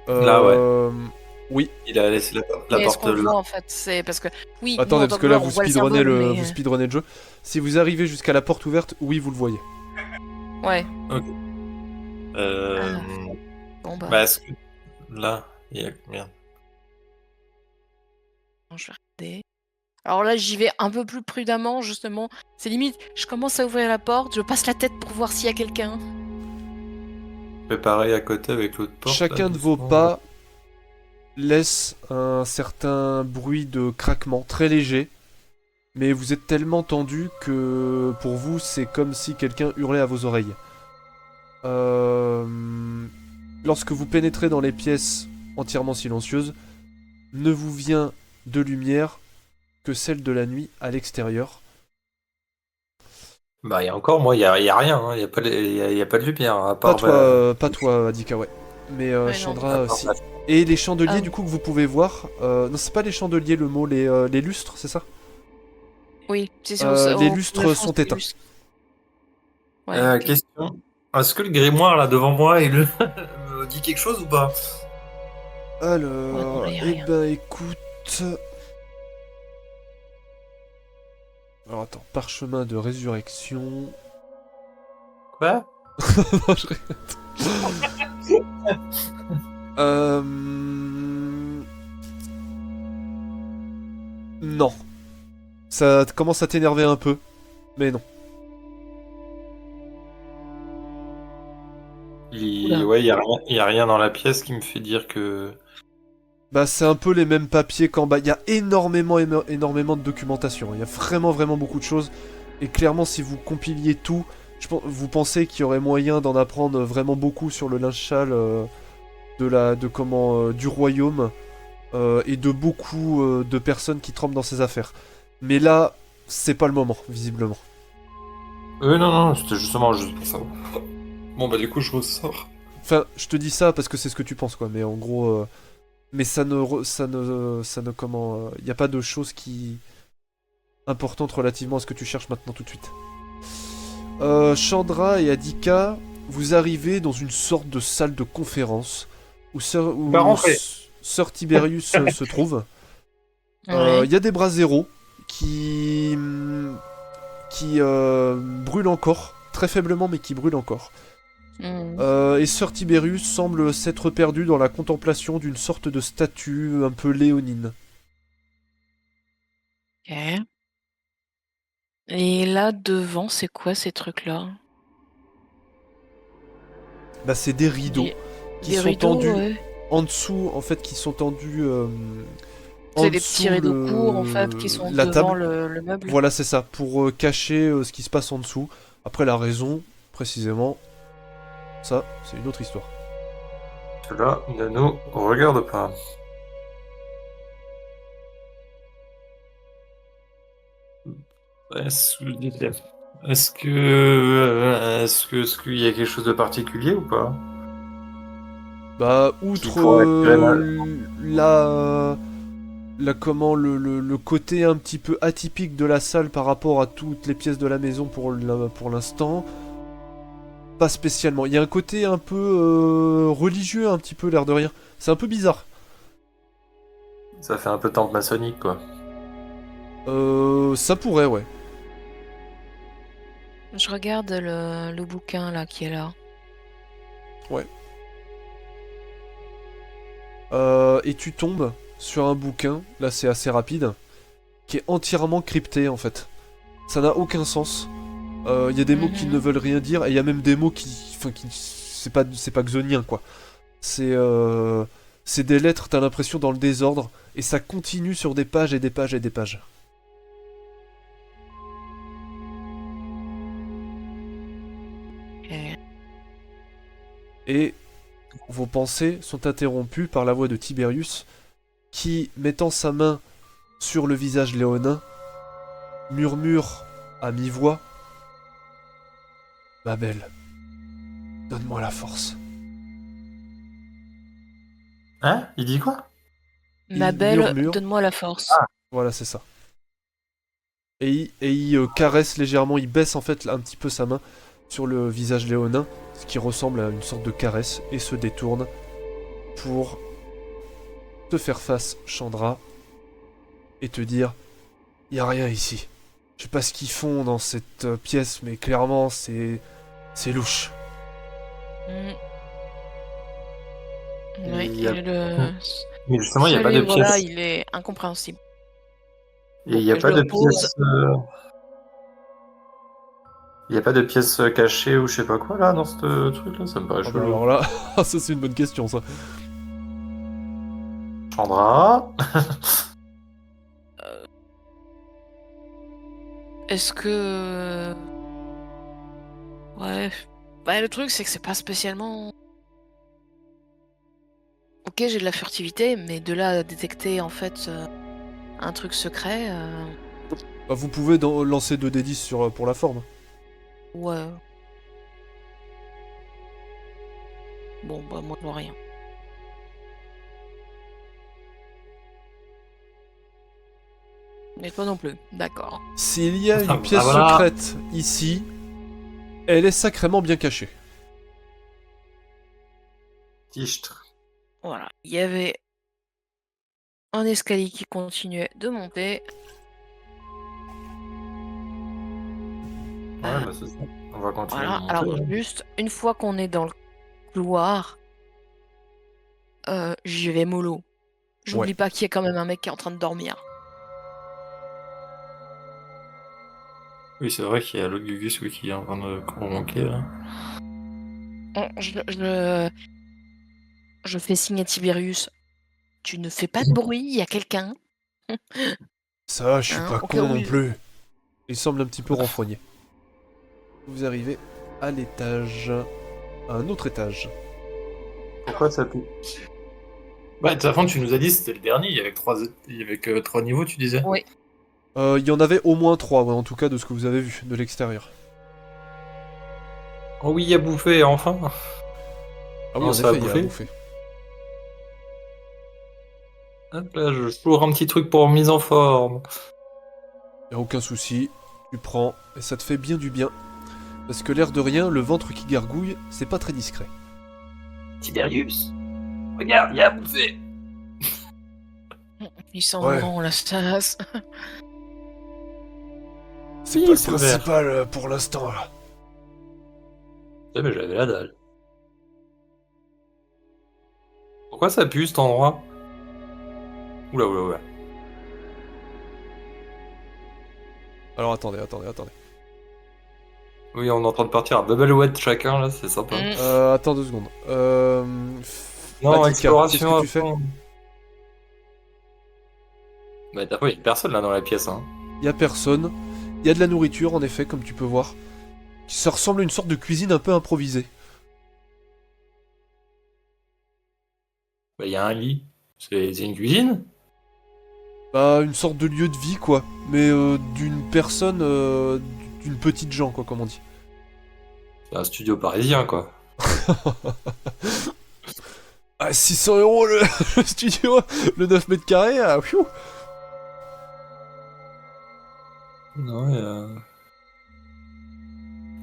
Là, Oui. Il a laissé la Et est-ce porte qu'on le là. voit en fait? C'est parce que oui. Attendez, nous, en parce tant que là, joueur, vous on voit le speedrunnez symbole, le, mais- vous speedrunnez le jeu. Si vous arrivez jusqu'à la porte ouverte, oui, vous le voyez. Ouais. Euh... Bon bah. Bah, est-ce que... Là, il y a... Merde. Je vais regarder. Alors là, j'y vais un peu plus prudemment, justement. C'est limite, je commence à ouvrir la porte, je passe la tête pour voir s'il y a quelqu'un. Fais pareil à côté avec l'autre porte. Chacun là, de vos doucement. pas laisse un certain bruit de craquement très léger, mais vous êtes tellement tendu que pour vous c'est comme si quelqu'un hurlait à vos oreilles. Lorsque vous pénétrez dans les pièces entièrement silencieuses, ne vous vient de lumière que celle de la nuit à l'extérieur. Bah, il y a encore, moi, il y a rien. Hein. Il y a pas de lumière, à part... Pas toi, Adika, ouais. Mais Ouais, non. Chandra à part- aussi. Et les chandeliers, Ah. du coup, que vous pouvez voir. Non, c'est pas les chandeliers le mot, les lustres, c'est ça? Oui, c'est Les lustres sont éteints. Ouais, ok. Question. Est-ce que le grimoire là devant moi il me dit quelque chose ou pas? Alors, Ouais, y a eh rien. ben écoute. Alors attends, parchemin de résurrection. Quoi? Non, je rigole. Non. Ça commence à t'énerver un peu, mais non. Oula. Ouais, il y a rien dans la pièce qui me fait dire que... Bah c'est un peu les mêmes papiers qu'en bas. Il y a énormément de documentation. Il y a vraiment beaucoup de choses. Et clairement, si vous compiliez tout, vous pensez qu'il y aurait moyen d'en apprendre vraiment beaucoup sur le linge sale du royaume et de beaucoup de personnes qui trempent dans ces affaires. Mais là, c'est pas le moment, visiblement. Non, c'était justement juste pour ça. Bon bah du coup je ressors. Enfin, je te dis ça parce que c'est ce que tu penses, quoi. Mais en gros, mais ça ne comment, y a pas de choses qui importantes relativement à ce que tu cherches maintenant tout de suite. Chandra et Adika, vous arrivez dans une sorte de salle de conférence où Bah, rentrez. Sir Tiberius se trouve. Ouais. Il y a des braseros qui brûlent encore, très faiblement, mais qui brûlent encore. Hmm. Et Sir Tiberius semble s'être perdu dans la contemplation d'une sorte de statue un peu léonine. Ok. Et là devant, c'est quoi ces trucs-là? Bah, c'est des rideaux qui Des sont rideaux, tendus ouais. en dessous, en fait, qui sont tendus. En C'est des dessous petits rideaux courts en fait qui sont la devant table. le meuble. Voilà, c'est ça, pour cacher ce qui se passe en dessous. Après, la raison, précisément, ça, c'est une autre histoire. Cela ne nous regarde pas. Est-ce qu'il y a quelque chose de particulier ou pas? Bah, Qui outre pourrait attirer le côté un petit peu atypique de la salle par rapport à toutes les pièces de la maison pour l'instant. Pas spécialement. Il y a un côté un peu religieux, un petit peu, l'air de rien. C'est un peu bizarre. Ça fait un peu temple maçonnique, quoi. Ça pourrait, ouais. Je regarde le bouquin là qui est là. Et tu tombes sur un bouquin, là c'est assez rapide, qui est entièrement crypté en fait. Ça n'a aucun sens. Il y a des mots qui ne veulent rien dire, et il y a même des mots c'est pas xonien quoi. C'est des lettres, t'as l'impression dans le désordre, et ça continue sur des pages et des pages et des pages. Et- Et vos pensées sont interrompues par la voix de Tiberius, qui, mettant sa main sur le visage léonin, murmure à mi-voix: Ma belle, donne-moi la force. Hein? Il dit quoi? Ma Il belle, murmure. donne-moi la force. Voilà, c'est ça. Et il caresse légèrement, il baisse en fait un petit peu sa main sur le visage léonin, ce qui ressemble à une sorte de caresse, et se détourne pour te faire face, Chandra, et te dire: y a rien ici. Je sais pas ce qu'ils font dans cette pièce, mais clairement c'est louche. Mm. Il Oui, y a- et le... Mais justement, il n'y a ce pas de livre-là, pièce. il est incompréhensible. Et il n'y a Je pas le de repose. pièce. Il n'y a pas de pièce cachée ou je sais pas quoi là dans ce truc-là, ça me paraît Ah bah chelou. alors là, ça c'est une bonne question ça. Chandra. Est-ce que... Ouais. Bah, le truc, c'est que c'est pas spécialement... Ok, j'ai de la furtivité, mais de là à détecter, en fait, un truc secret... Bah, vous pouvez lancer 2d10 pour la forme. Ouais. Bon, bah, moi, je vois rien. Mais toi non plus, d'accord. S'il y a Ah, une pièce voilà. secrète ici, elle est sacrément bien cachée. Tichtre. Voilà. Il y avait un escalier qui continuait de monter. Ouais, bah c'est ça. On va continuer Voilà. de Alors, monter. juste, une fois qu'on est dans le couloir, j'y vais mollo. J'oublie Ouais. pas qu'il y a quand même un mec qui est en train de dormir. Oui, c'est vrai qu'il y a l'autre Gugus oui, qui est en train de manquer là. Je fais signe à Tiberius. Tu ne fais pas de bruit, il y a quelqu'un. Ça, je suis Hein, pas au cas con où non il- plus. Il semble un petit peu renfrogné. Vous arrivez à l'étage. À un autre étage. Pourquoi ça pue? Bah, de toute façon, tu nous as dit que c'était le dernier, il y avait trois niveaux, tu disais. Oui. Il y en avait au moins 3, ouais, en tout cas de ce que vous avez vu de l'extérieur. Oh oui, il y a bouffé, enfin. Ah oui, Non, en ça a effet, il y a à bouffé. bouffer. Hop là, je toujours un petit truc pour mise en forme. Y a aucun souci, tu prends, et ça te fait bien du bien. Parce que l'air de rien, le ventre qui gargouille, c'est pas très discret. Tiberius, regarde, il y a à bouffer. Il sent Ouais. vraiment la chasse. C'est Oui, pas le c'est ouvert. principal pour l'instant là. Mais j'avais la dalle. Pourquoi ça pue cet endroit? Oula, oula, oula. Alors attendez. Oui, on est en train de partir à Bubblehead chacun là, c'est sympa. Attends 2 secondes. Non, Matika, exploration qu'est-ce que à tu fais? fond. Bah, t'as pas, il y a personne là dans la pièce, hein. Y a personne. Y a de la nourriture en effet, comme tu peux voir. Ça ressemble à une sorte de cuisine un peu improvisée. Bah, il y a un lit. C'est une cuisine? Bah, une sorte de lieu de vie quoi. Mais d'une personne, d'une petite gens quoi, comme on dit. C'est un studio parisien, quoi. Ah, 600 € le studio, le 9 mètres carrés, ah, pfiou. Non,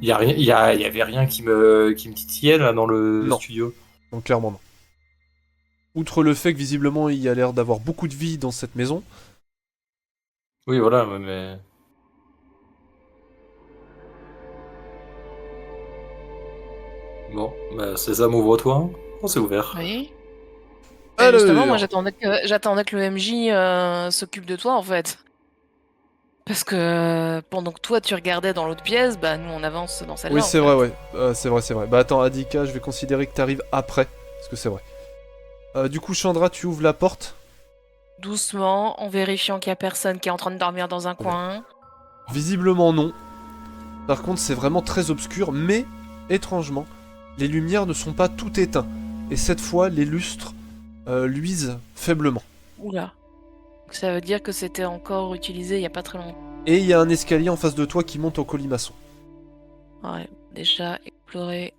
y a rien, y avait rien qui me titillait là dans le Non. studio. Donc clairement non. Outre le fait que visiblement il y a l'air d'avoir beaucoup de vie dans cette maison, Oui, voilà, ouais, mais. Bon, bah, Sésame, ouvre-toi. Oh, c'est ouvert. Oui. Alors. Justement, moi j'attendais que le MJ s'occupe de toi en fait. Parce que pendant que toi tu regardais dans l'autre pièce, bah nous on avance dans celle-là. Oui, en c'est fait. vrai, ouais. C'est vrai, c'est vrai. Bah attends, Adika, je vais considérer que t'arrives après, parce que c'est vrai. Du coup, Chandra, tu ouvres la porte. Doucement, en vérifiant qu'il y a personne qui est en train de dormir dans un coin. Visiblement non. Par contre, c'est vraiment très obscur, mais étrangement, les lumières ne sont pas toutes éteintes. Et cette fois, les lustres luisent faiblement. Oula. Donc ça veut dire que c'était encore utilisé il y a pas très longtemps. Et il y a un escalier en face de toi qui monte au colimaçon. Ouais, déjà explorer.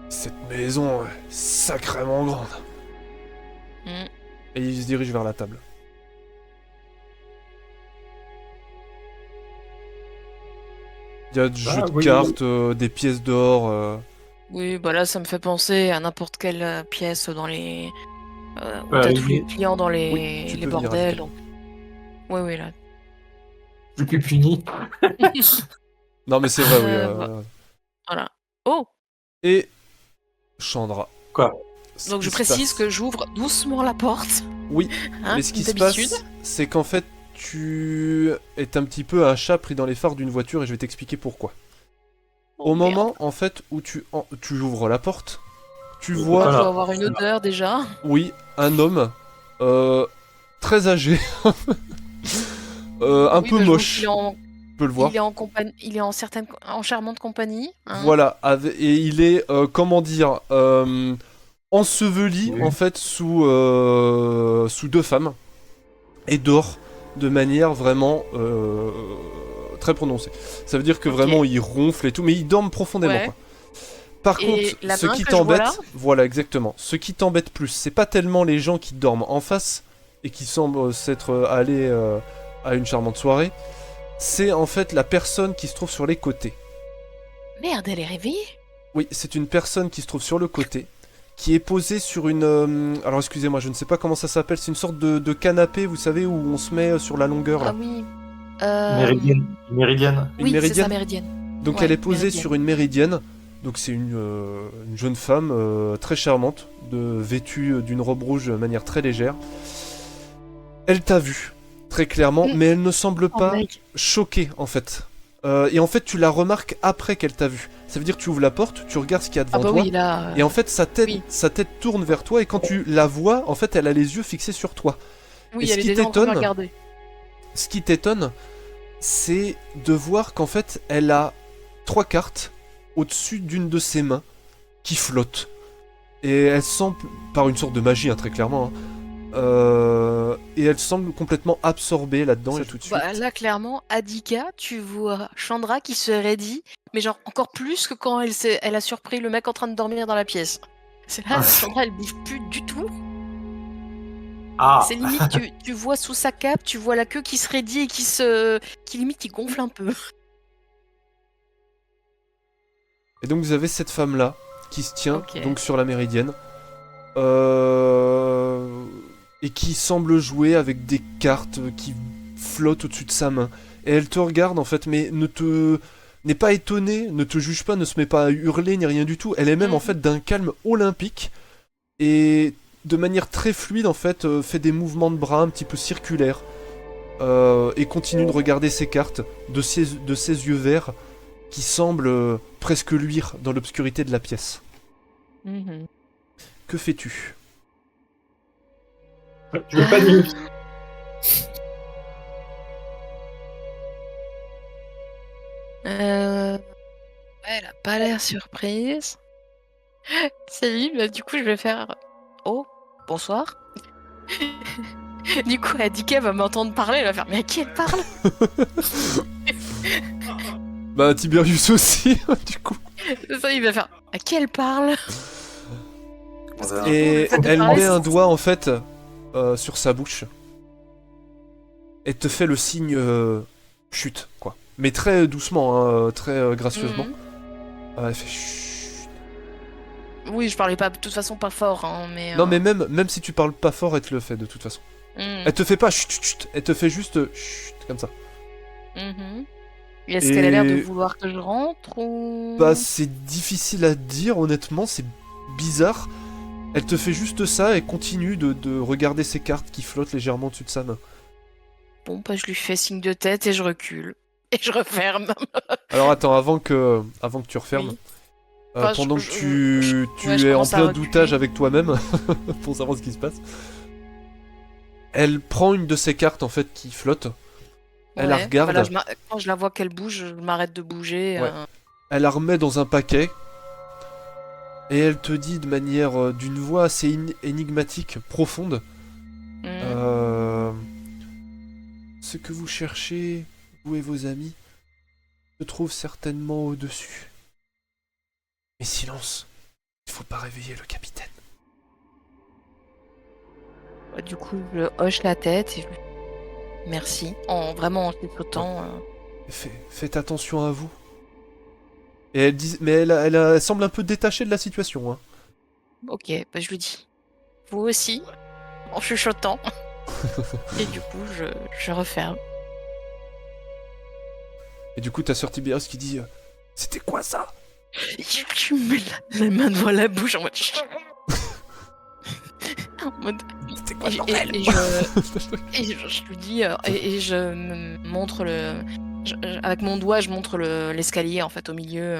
Cette maison est sacrément grande. Hmm. Et il se dirige vers la table. Il y a du jeu de oui, cartes, des pièces d'or. Oui, bah là ça me fait penser à n'importe quelle pièce dans les. Où Ouais, t'as oui, tous les oui. clients dans Oui, tu les peux venir, bordels. Adika. Donc... Oui, oui, là. Je suis puni. Non mais c'est vrai, oui. Bah, voilà. Oh! Et Chandra. Quoi? Ce Donc qui je se précise passe- que j'ouvre doucement la porte. Oui, Hein, mais ce qui comme se d'habitude. passe, c'est qu'en fait, tu es un petit peu un chat pris dans les phares d'une voiture et je vais t'expliquer pourquoi. Oh, Au merde. moment, en fait, où tu ouvres la porte, tu Oui, vois, Je voilà. dois avoir une odeur déjà. oui, un homme très âgé, un Oui, peu bah, je vois moche, qu'il est en, tu peux le voir. il est en compagnie, il est en charmante compagnie. Hein. Voilà, et il est, comment dire, enseveli Oui. en fait sous deux femmes et dort de manière vraiment très prononcée. Ça veut dire que Ok. vraiment il ronfle et tout, mais il dorme profondément. Ouais. Quoi. Par Et contre, la ce main qui que je vois là t'embête, voilà exactement, ce qui t'embête plus, c'est pas tellement les gens qui dorment en face et qui semblent s'être allés à une charmante soirée, c'est en fait la personne qui se trouve sur les côtés. Merde, elle est réveillée. Oui, c'est une personne qui se trouve sur le côté, qui est posée sur une... alors excusez-moi, je ne sais pas comment ça s'appelle, c'est une sorte de canapé, vous savez, où on se met sur la longueur, là. Ah oui. Méridienne. Méridienne. Une Oui, c'est méridienne. ça, méridienne. Donc Ouais, elle est posée méridienne. sur une méridienne, donc c'est une jeune femme très charmante, vêtue d'une robe rouge de manière très légère. Elle t'a vu, très clairement, Mm. mais elle ne semble Oh, pas mec. choquée, en fait. Et en fait, tu la remarques après qu'elle t'a vu. Ça veut dire que tu ouvres la porte, tu regardes ce qu'il y a devant Ah bah toi, oui, là. et en fait, oui. sa tête tourne vers toi, et quand tu la vois, en fait, elle a les yeux fixés sur toi. Oui, et ce elle est qui déjà en train de t'étonne- regarder. Ce qui t'étonne, c'est de voir qu'en fait, elle a 3 cartes au-dessus d'une de ses mains qui flottent. Et elle semble, par une sorte de magie, hein, très clairement, et elle semble complètement absorbée là-dedans, et tout de suite. Bah, là, clairement, Adika, tu vois Chandra qui serait dit, mais genre encore plus que quand elle a surpris le mec en train de dormir dans la pièce. C'est là, Ah. Chandra, elle bouge plus du tout. Ah! C'est limite, tu vois sous sa cape, tu vois la queue qui se raidit et qui limite, qui gonfle un peu. Et donc vous avez cette femme-là qui se tient Ok. donc sur la méridienne et qui semble jouer avec des cartes qui flottent au-dessus de sa main. Et elle te regarde en fait, mais n'est pas étonnée, ne te juge pas, ne se met pas à hurler ni rien du tout. Elle est même en fait d'un calme olympique et de manière très fluide en fait fait des mouvements de bras un petit peu circulaires et continue de regarder ses cartes de ses yeux verts qui semblent presque luire dans l'obscurité de la pièce. Mhm. Que fais-tu? Je veux pas dire. Elle a pas l'air surprise. Salut, bah, du coup, je vais faire. Oh, bonsoir. Du coup, Adika va m'entendre parler, elle va faire. Mais à qui elle parle? Bah Tiberius aussi, du coup. Ça, il va faire. À qui elle parle? Et Ça te elle paraît met un doigt en fait sur sa bouche. Et te fait le signe chut, quoi. Mais très doucement, hein, très gracieusement. Mhm. Elle fait chut. Oui, je parlais pas de toute façon pas fort, hein, mais. Non, mais même si tu parles pas fort, elle te le fait de toute façon. Elle te fait pas chut chut chut, elle te fait juste chut, comme ça. Mhm. Et est-ce qu'elle a l'air de Et vouloir que je rentre ou. bah, c'est difficile à dire, honnêtement, c'est bizarre. Elle te fait juste ça et continue de regarder ses cartes qui flottent légèrement au-dessus de sa main. Bon, bah, je lui fais signe de tête et je recule. Et je referme. Alors attends, avant que tu refermes, Oui. Enfin, pendant que tu ouais, je es en commence à plein reculer. doutage avec toi-même, pour savoir ce qui se passe, elle prend une de ses cartes en fait qui flotte, elle la Ouais, regarde, voilà, quand je la vois qu'elle bouge, je m'arrête de bouger. Ouais. Elle la remet dans un paquet, et elle te dit de manière, d'une voix assez énigmatique, profonde, ce que vous cherchez, vous et vos amis, se trouve certainement au-dessus. Mais silence, il faut pas réveiller le capitaine. Du coup, je hoche la tête et je lui merci. Vraiment en chuchotant. Faites attention à vous. Et elle dit, mais elle semble un peu détachée de la situation, hein. Ok, bah, je lui dis. Vous aussi, en chuchotant. Et du coup, je referme. Et du coup, t'as Sir Tiberius qui dit, c'était quoi ça? Je mets la main devant la bouche en mode. En mode. C'était quoi le Et, bordel? je lui dis et je me montre avec mon doigt je montre l'escalier en fait au milieu.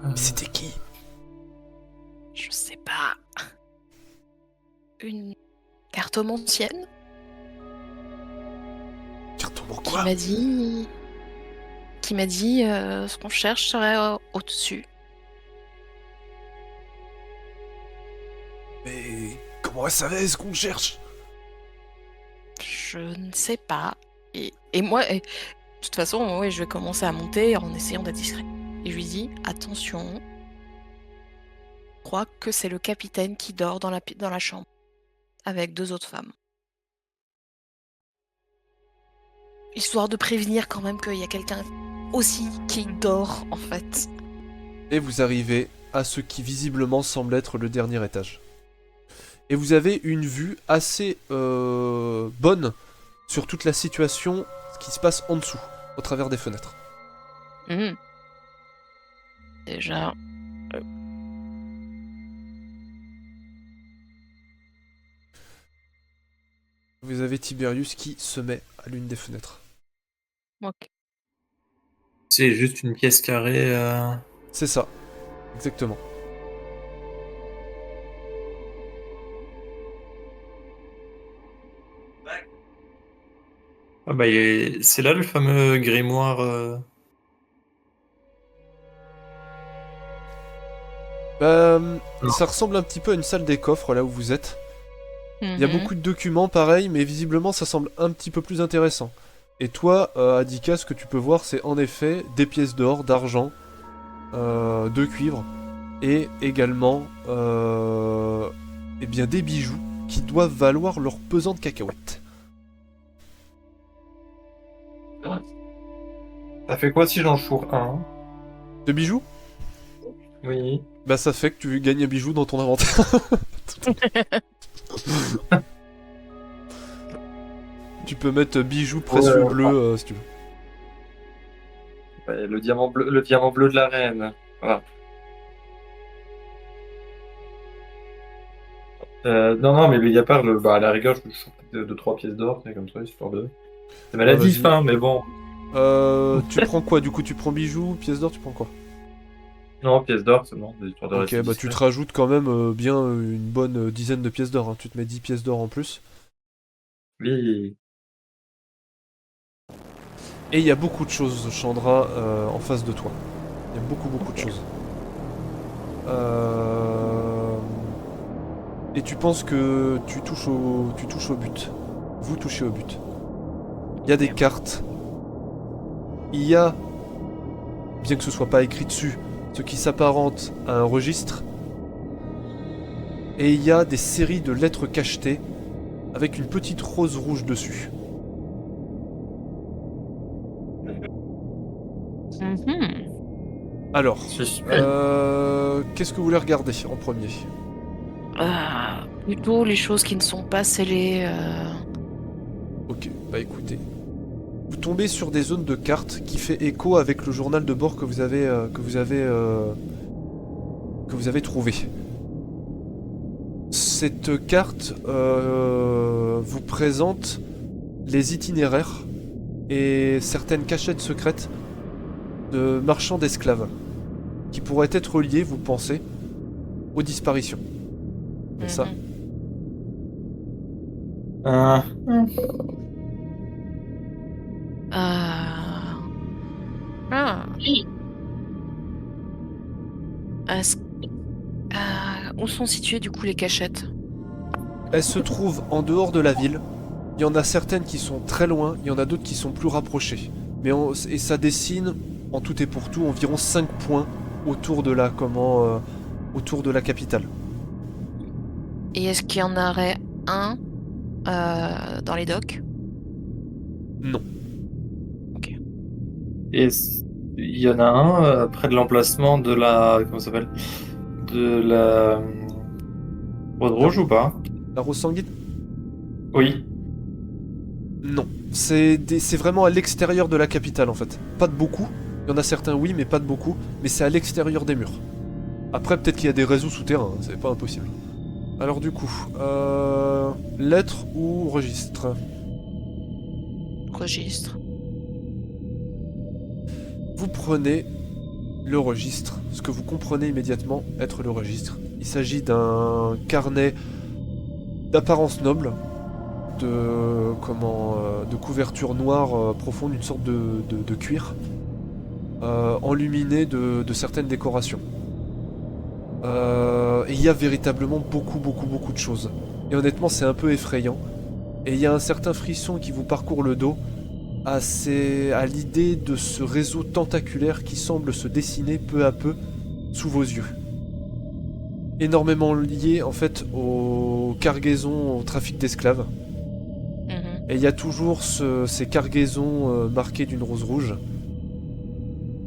Mais c'était qui? Je sais pas. Une cartomancienne Carton qui quoi? m'a dit ce qu'on cherche serait au-dessus. Mais comment elle savait ce qu'on cherche? Je ne sais pas. Et moi, de toute façon, ouais, je vais commencer à monter en essayant d'être discret. Et je lui dis, attention, je crois que c'est le capitaine qui dort dans la chambre, avec 2 autres femmes. Histoire de prévenir quand même qu'il y a quelqu'un aussi qui dort, en fait. Et vous arrivez à ce qui visiblement semble être le dernier étage. Et vous avez une vue assez bonne sur toute la situation qui se passe en dessous, au travers des fenêtres. Déjà. Vous avez Tiberius qui se met à l'une des fenêtres. Ok. C'est juste une pièce carrée. C'est ça, exactement. Ah bah, c'est là le fameux grimoire. Ça ressemble un petit peu à une salle des coffres là où vous êtes. Il y a Mhm. beaucoup de documents pareil, mais visiblement ça semble un petit peu plus intéressant. Et toi, Adika, ce que tu peux voir, c'est en effet des pièces d'or, d'argent, de cuivre, et également eh bien, des bijoux qui doivent valoir leur pesant de cacahuètes. Ça fait quoi si j'en choure un? De bijoux? Oui. Bah ça fait que tu gagnes un bijou dans ton inventaire. Tu peux mettre bijoux précieux bleu si tu veux. Ouais, le diamant bleu de la reine. Voilà. Non, mais il y a pas à la rigueur, je choure 2-3 pièces d'or, c'est comme ça, histoire de. C'est maladif, vas-y. hein, mais bon. Tu prends quoi du coup? Tu prends bijoux, pièces d'or, tu prends quoi? Non, pièces d'or, c'est bon, histoire de Ok, rester bah tu te discret. rajoutes quand même bien une bonne dizaine de pièces d'or, hein. Tu te mets 10 pièces d'or en plus. Oui. Et il y a beaucoup de choses, Chandra, en face de toi. Il y a beaucoup de choses. Et tu penses que tu touches au but. vous touchez au but. Il y a des cartes. Il y a, bien que ce soit pas écrit dessus, ce qui s'apparente à un registre. Et il y a des séries de lettres cachetées avec une petite rose rouge dessus. Mhm. Alors, Suspect. qu'est-ce que vous voulez regarder en premier? Plutôt les choses qui ne sont pas scellées. Ok, bah écoutez. Vous tombez sur des zones de cartes qui fait écho avec le journal de bord que vous avez trouvé. Cette carte vous présente les itinéraires et certaines cachettes secrètes de marchands d'esclaves qui pourraient être liées, vous pensez, aux disparitions. C'est ça? Mhm. Ah. Est-ce- Où sont situées du coup les cachettes? Elles se trouvent en dehors de la ville. Il y en a certaines qui sont très loin, il y en a d'autres qui sont plus rapprochées. Et ça dessine, en tout et pour tout, environ 5 points autour de autour de la capitale. Et est-ce qu'il y en aurait un dans les docks? Non. Et il y en a un près de l'emplacement de la. Comment ça s'appelle? De la. Rose rouge ou pas? La rose sanguine? Oui. Non. C'est vraiment à l'extérieur de la capitale en fait. Pas de beaucoup. Il y en a certains oui, mais pas de beaucoup. Mais c'est à l'extérieur des murs. Après, peut-être qu'il y a des réseaux souterrains, hein, c'est pas impossible. Alors du coup, lettre ou registre? Registre. Vous prenez le registre, ce que vous comprenez immédiatement être le registre. Il s'agit d'un carnet d'apparence noble, de couverture noire profonde, une sorte de cuir, enluminé de certaines décorations. Et il y a véritablement beaucoup de choses. Et honnêtement, c'est un peu effrayant. Et il y a un certain frisson qui vous parcourt le dos à l'idée de ce réseau tentaculaire qui semble se dessiner peu à peu sous vos yeux. Énormément lié en fait aux cargaisons, au trafic d'esclaves. Mhm. Et il y a toujours ces cargaisons marquées d'une rose rouge.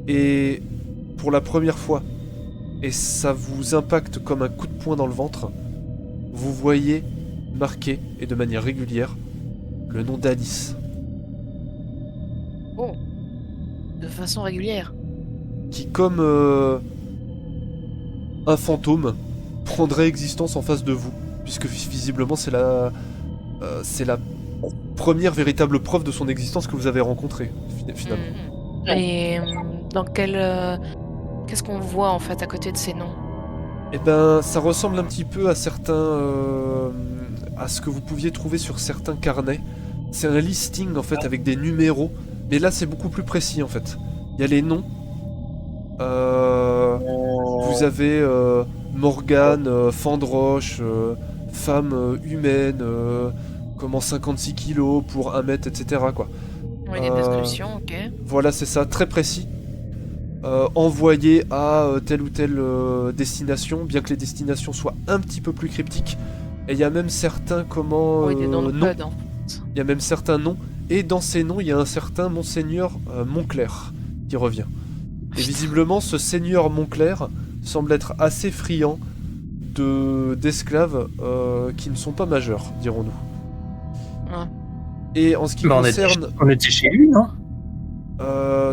Et pour la première fois, et ça vous impacte comme un coup de poing dans le ventre, vous voyez marqué, et de manière régulière, le nom d'Alice, Oh, de façon régulière. qui comme un fantôme prendrait existence en face de vous, puisque visiblement c'est la première véritable preuve de son existence que vous avez rencontrée, finalement. Mhm. Et dans qu'est-ce qu'on voit en fait à côté de ces noms? Eh ben, ça ressemble un petit peu à à ce que vous pouviez trouver sur certains carnets. C'est un listing en fait avec des numéros, mais là c'est beaucoup plus précis en fait. Il y a les noms. Vous avez Morgane, Fandroche, femme humaine, 56 kilos pour 1 mètre, etc. quoi. Oui, des descriptions, ok. Voilà, c'est ça, très précis. Envoyé à telle ou telle destination, bien que les destinations soient un petit peu plus cryptiques. Et il y a même certains Oui, des noms de noms. code, en fait. Il y a même certains noms. Et dans ces noms, il y a un certain Monseigneur Montclair qui revient. Et visiblement, ce Seigneur Montclair semble être assez friand d'esclaves qui ne sont pas majeurs, dirons-nous. Ouais. Et en ce qui Mais concerne... on était chez lui, non?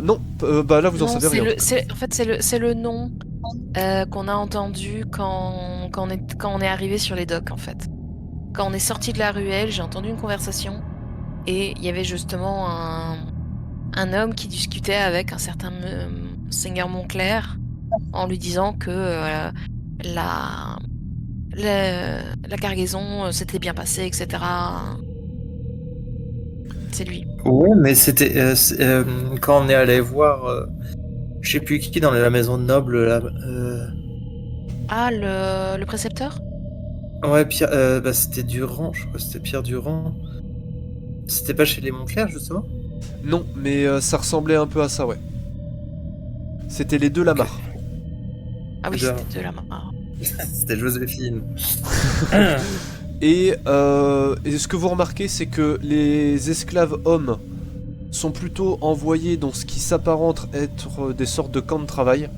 Non, bah là vous en Non, savez rien. en fait, c'est le nom qu'on a entendu quand on est arrivé sur les docks, en fait. Quand on est sorti de la ruelle, j'ai entendu une conversation et il y avait justement un homme qui discutait avec un certain Seigneur Montclair en lui disant que la, la cargaison s'était bien passée, etc. C'est lui. Ouais, mais c'était quand on est allé voir, je sais plus qui dans la maison noble là. Ah, le précepteur? Ouais, Pierre, bah, c'était Durand, je crois, c'était Pierre Durand. C'était pas chez les Montclair, justement? Non, mais ça ressemblait un peu à ça, ouais. C'était les deux Lamar. Ah oui, Déjà. c'était de la main. C'était Joséphine. Et ce que vous remarquez, c'est que les esclaves hommes sont plutôt envoyés dans ce qui s'apparente être des sortes de camps de travail.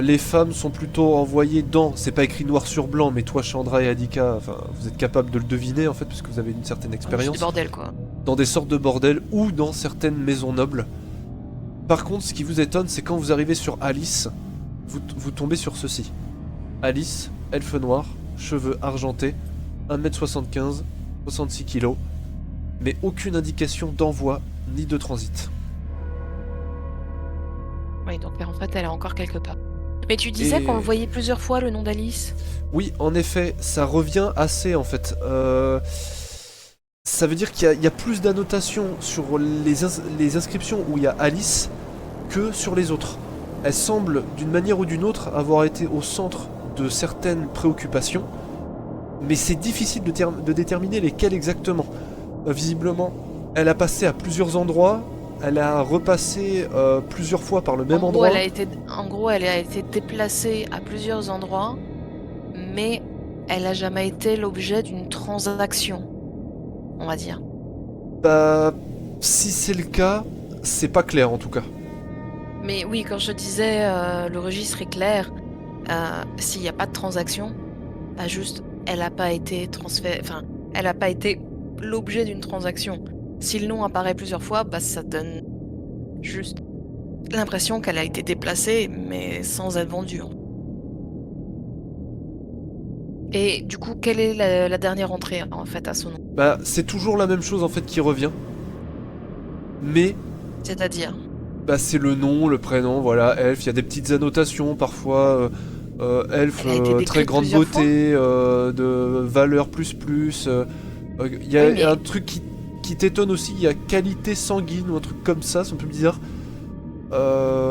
Les femmes sont plutôt envoyées dans, c'est pas écrit noir sur blanc, mais toi Chandra et Adika, enfin, vous êtes capable de le deviner en fait, puisque vous avez une certaine C'est expérience, du bordel, quoi. dans des sortes de bordels ou dans certaines maisons nobles. Par contre, ce qui vous étonne, c'est quand vous arrivez sur Alice, vous tombez sur ceci. Alice, elfe noir, cheveux argentés, 1m75, 66 kg, mais aucune indication d'envoi ni de transit. Oui, donc en fait, elle est encore quelque part. Mais tu disais Et- qu'on le voyait plusieurs fois, le nom d'Alice? Oui, en effet, ça revient assez en fait. Ça veut dire qu'il y a plus d'annotations sur les inscriptions où il y a Alice que sur les autres. Elle semble, d'une manière ou d'une autre, avoir été au centre de certaines préoccupations, mais c'est difficile de déterminer lesquelles exactement. Visiblement, elle a passé à plusieurs endroits, elle a repassé plusieurs fois par le même En gros, endroit. en gros, elle a été déplacée à plusieurs endroits, mais elle a jamais été l'objet d'une transaction, on va dire. Bah, si c'est le cas, c'est pas clair en tout cas. Mais oui, quand je disais le registre est clair, s'il n'y a pas de transaction, bah juste, elle n'a pas été transférée, enfin, elle n'a pas été l'objet d'une transaction. Si le nom apparaît plusieurs fois, bah ça donne juste l'impression qu'elle a été déplacée, mais sans être vendue. Et du coup, quelle est la dernière entrée en fait à son nom? Bah, c'est toujours la même chose en fait qui revient. Mais, C'est-à-dire, bah, c'est le nom, le prénom, voilà, elfe. Il y a des petites annotations parfois. Elfe, elle a été décrite très grande plusieurs beauté, de valeur plus. Il y a Oui, mais- un truc qui t'étonne aussi, il y a qualité sanguine ou un truc comme ça, c'est un peu bizarre.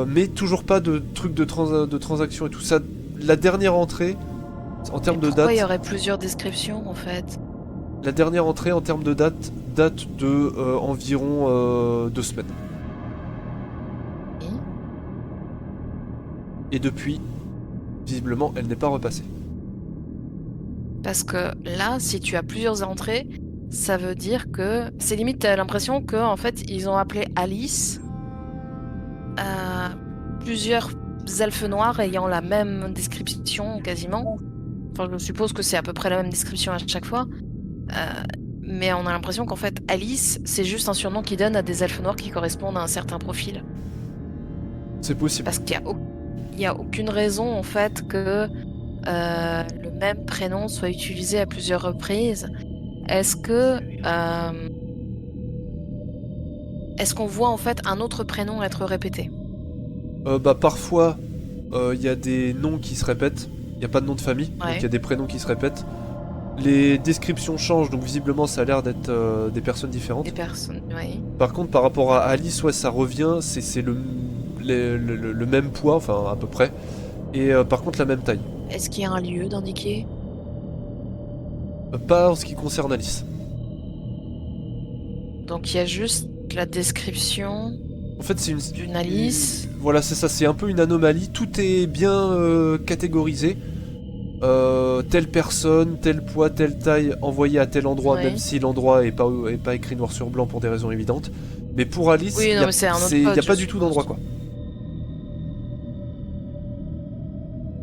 Mais toujours pas de truc de transaction et tout ça. La dernière entrée, en termes de pourquoi date, il y aurait plusieurs descriptions en fait? la dernière entrée en termes de date de environ 2 semaines. Oui. Et depuis, visiblement, elle n'est pas repassée. Parce que là, si tu as plusieurs entrées, ça veut dire que c'est limite, t'as l'impression que en fait, ils ont appelé Alice plusieurs elfes noirs ayant la même description quasiment. Enfin, je suppose que c'est à peu près la même description à chaque fois. Mais on a l'impression qu'en fait, Alice, c'est juste un surnom qu'ils donnent à des elfes noirs qui correspondent à un certain profil. C'est possible. Parce qu'il y a aucune raison en fait que le même prénom soit utilisé à plusieurs reprises. Est-ce qu'on voit en fait un autre prénom être répété? Bah parfois, il y a des noms qui se répètent. Il n'y a pas de nom de famille, donc Ouais. il y a des prénoms qui se répètent. Les descriptions changent, donc visiblement ça a l'air d'être des personnes différentes. Des personnes, oui. Par contre, par rapport à Alice, ouais, ça revient, c'est le même poids, enfin à peu près. Et par contre, la même taille. Est-ce qu'il y a un lieu d'indiquer? Pas en ce qui concerne Alice. Donc il y a juste la description En fait, c'est d'une Alice. Voilà, c'est ça, c'est un peu une anomalie. Tout est bien catégorisé. Telle personne, tel poids, telle taille, envoyée à tel endroit, Ouais. même si l'endroit est pas écrit noir sur blanc pour des raisons évidentes. Mais pour Alice, Oui, il non, n'y a, mais c'est un autre y a code, pas je du tout suppose. d'endroit, quoi.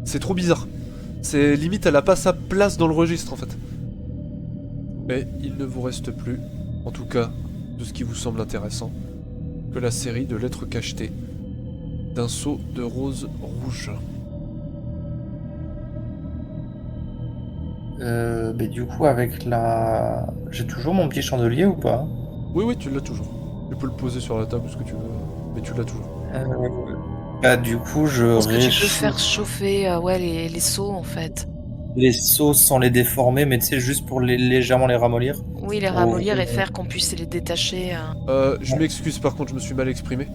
C'est trop bizarre. C'est limite, elle a pas sa place dans le registre, en fait. Mais il ne vous reste plus, en tout cas, de ce qui vous semble intéressant, que la série de lettres cachetées d'un seau de rose rouge. Du coup, avec la... J'ai toujours mon petit chandelier ou pas? Oui, tu l'as toujours. Tu peux le poser sur la table, ce que tu veux, mais tu l'as toujours. Du coup, je Est-ce que tu peux réchauffe faire chauffer ouais, les seaux en fait? les sauces sans les déformer, mais tu sais, juste pour légèrement les ramollir. Oui, les ramollir et faire qu'on puisse les détacher. Je m'excuse, par contre, je me suis mal exprimé.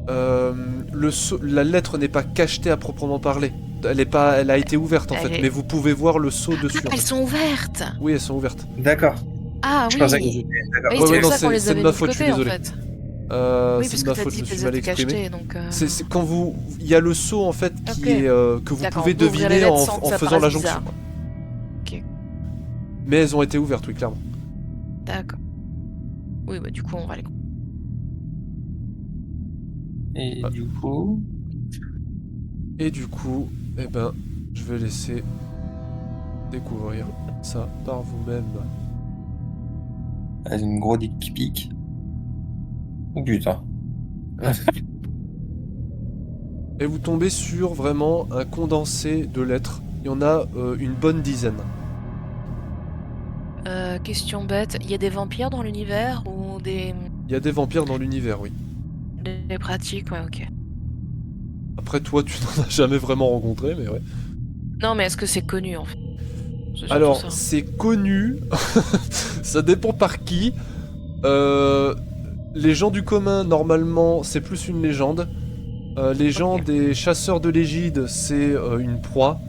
La lettre n'est pas cachetée à proprement parler. Elle a été ouverte en Elle fait, est- mais vous pouvez voir le seau dessus. Ah, en elles fait. sont ouvertes! Oui, elles sont ouvertes. D'accord. Ah Je pensais que oui. j'étais. Oui, D'accord. Ouais, c'est ouais, pour non, ça qu'on les c'est de avait ma mis de faute, je suis côté en désolé. fait. Oui, C'est parce de que ma t'as faute, dit je me qu'elles suis mal étaient exprimé. cachetées, donc. C'est quand vous, il y a le saut en fait Ok. qui est que vous D'accord, pouvez on peut ouvrir les deviner lettres en, sans que en ça faisant paraisse la jonction. bizarre. Quoi. Ok, Mais elles ont été ouvertes, oui, clairement. d'accord. Oui, bah du coup, on va les. Et Ah. du coup, Et du coup, eh ben, je vais laisser découvrir ça par vous-même. elle a une grosse dick qui pique. Oh putain. Et vous tombez sur vraiment un condensé de lettres. Il y en a une bonne dizaine. Question bête, il y a des vampires dans l'univers ou Il y a des vampires dans l'univers, oui. des pratiques? Ouais, ok. Après, toi, tu n'en as jamais vraiment rencontré, mais ouais. Non, mais est-ce que c'est connu en fait? C'est surtout Alors, ça. c'est connu. Ça dépend par qui. Les gens du commun, normalement, c'est plus une légende. Les gens Ok. des chasseurs de l'égide, c'est une proie.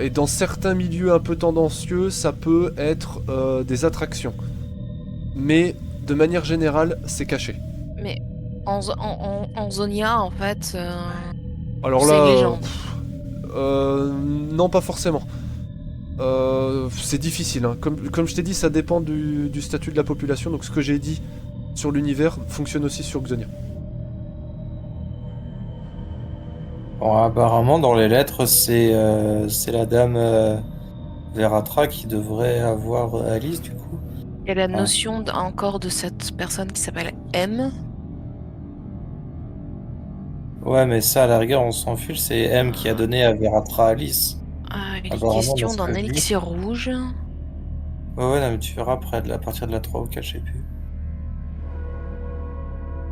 Et dans certains milieux un peu tendancieux, ça peut être des attractions. Mais de manière générale, c'est caché. Mais en Zonia, en fait, Alors c'est là, une légende. non, pas forcément. C'est difficile. Hein. Comme je t'ai dit, ça dépend du statut de la population. Donc ce que j'ai dit sur l'univers fonctionne aussi sur Xonia. Bon, apparemment, dans les lettres, c'est la dame Veratra qui devrait avoir Alice, du coup. Il y a la Ah. notion encore de cette personne qui s'appelle M. Ouais, mais ça, à la rigueur, on s'en fiche. C'est M qui a donné à Veratra Alice. Il est Apparemment, dans question ce d'un que je lis. élixir rouge. Ouais, ouais, non, mais tu verras après, à partir de la 3 ou 4, je sais plus.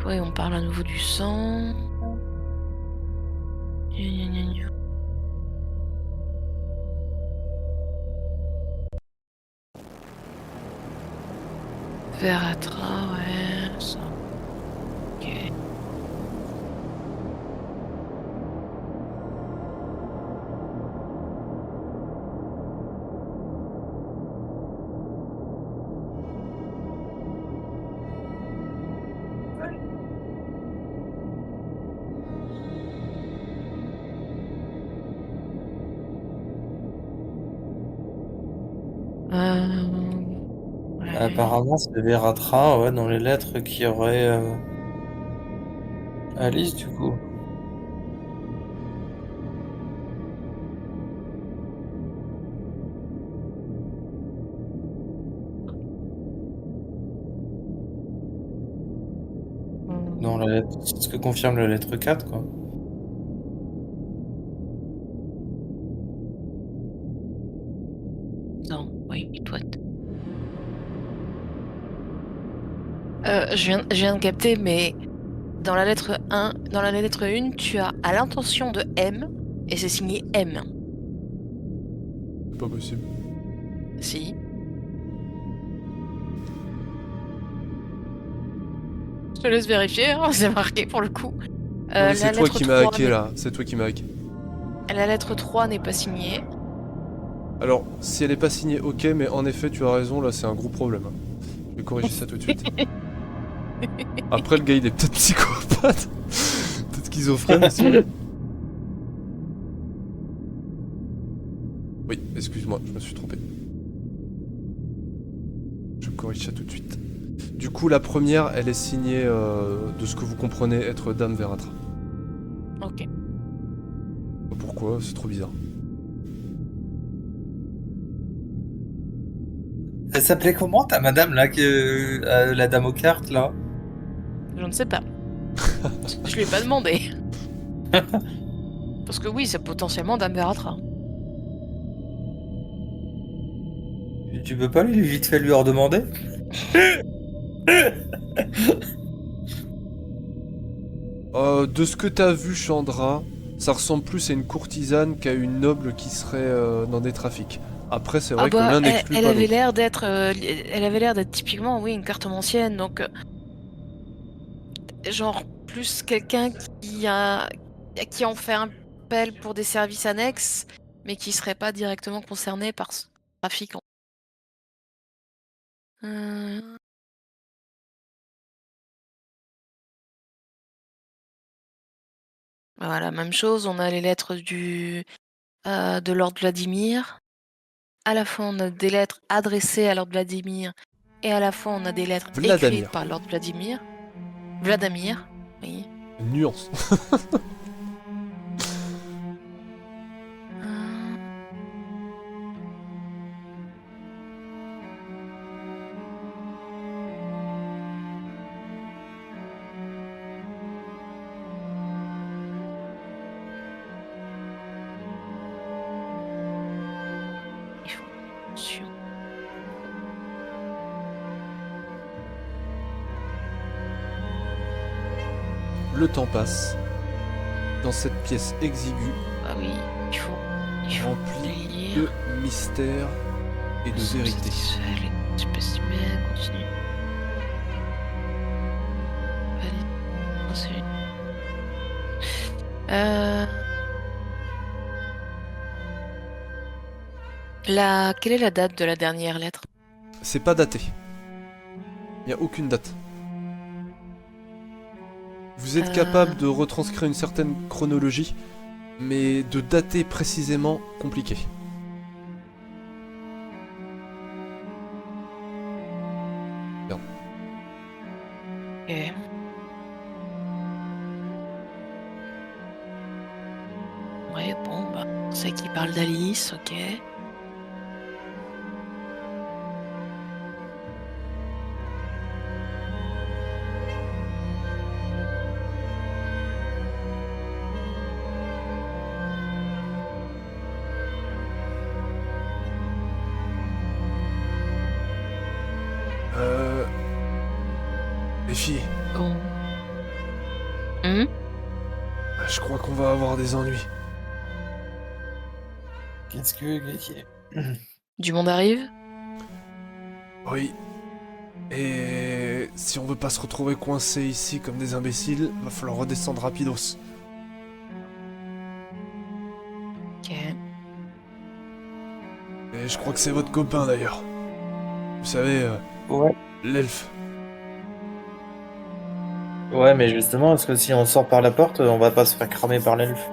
Ouais, on parle à nouveau du sang. Gna, gna, gna, gna. Veratra, ouais, ça. Ok. Ouais. Apparemment, c'est Veratra, ouais, dans les lettres qui aurait Alice, du coup. Dans la lettre, c'est ce que confirme la lettre 4, quoi. Non, wait, what? Je viens de capter, mais dans la lettre 1, dans la lettre 1, tu as à l'intention de M, et c'est signé M. C'est pas possible. Si. Je te laisse vérifier, hein, c'est marqué pour le coup. Non mais La c'est toi lettre qui m'as 3 hacké là. C'est toi qui m'as hacké. La lettre 3 n'est pas signée. Alors, si elle est pas signée, ok, mais en effet, tu as raison, là c'est un gros problème. Hein. Je vais corriger ça tout de suite. Après, le gars il est peut-être psychopathe. Peut-être schizophrène aussi. Oui, excuse-moi, je me suis trompé. Je corrige ça tout de suite. Du coup, la première, elle est signée de ce que vous comprenez être Dame Veratra. Ok. Pourquoi? C'est trop bizarre. Elle s'appelait comment, ta madame, là, la dame aux cartes, là? Je ne sais pas. Je lui ai pas demandé. Parce que oui, c'est potentiellement Dame Veratra. Tu peux pas lui vite fait lui en demander? De ce que t'as vu, Chandra, ça ressemble plus à une courtisane qu'à une noble qui serait dans des trafics. Après, c'est Ah vrai que bah, l'un n'exclut elle pas avait l'autre. l'air d'être, elle avait l'air d'être typiquement, oui, une cartomancienne. Donc, genre plus quelqu'un qui en fait un appel pour des services annexes, mais qui serait pas directement concerné par ce trafic. Euh, Voilà, même chose, on a les lettres de Lord Vladimir. À la fois, on a des lettres adressées à Lord Vladimir et à la fois, on a des lettres écrites Vladimir. par Lord Vladimir. Vladimir, oui. Nuance. Euh, Il faut attention. Le temps passe. Dans cette pièce exiguë, Ah oui, il faut remplie lire. de mystères et de vérité. Satisfait, les spécimens continuent. Valide. Ensuite. Quelle est la date de la dernière lettre? C'est pas daté. Il n'y a aucune date. Vous êtes capable de retranscrire une certaine chronologie, mais de dater précisément, compliqué. Ok. Ouais, bon, bah, on sait qu'il parle d'Alice, ok. Les filles, Bon. Hmm. je crois qu'on va avoir des ennuis. Qu'est-ce que... Du monde arrive? Oui. Et si on veut pas se retrouver coincés ici comme des imbéciles, va falloir redescendre rapidos. Ok. Et je crois que c'est votre copain d'ailleurs. Vous savez, Ouais. l'elfe. Ouais, mais justement, est-ce que si on sort par la porte, on va pas se faire cramer par l'elfe?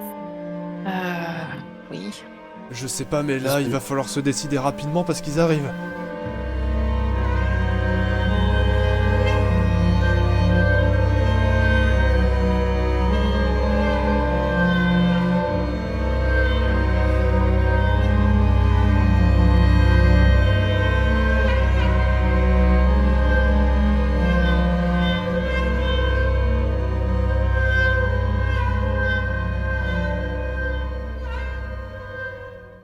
Oui. Je sais pas, mais Parce là, que- il va falloir se décider rapidement parce qu'ils arrivent.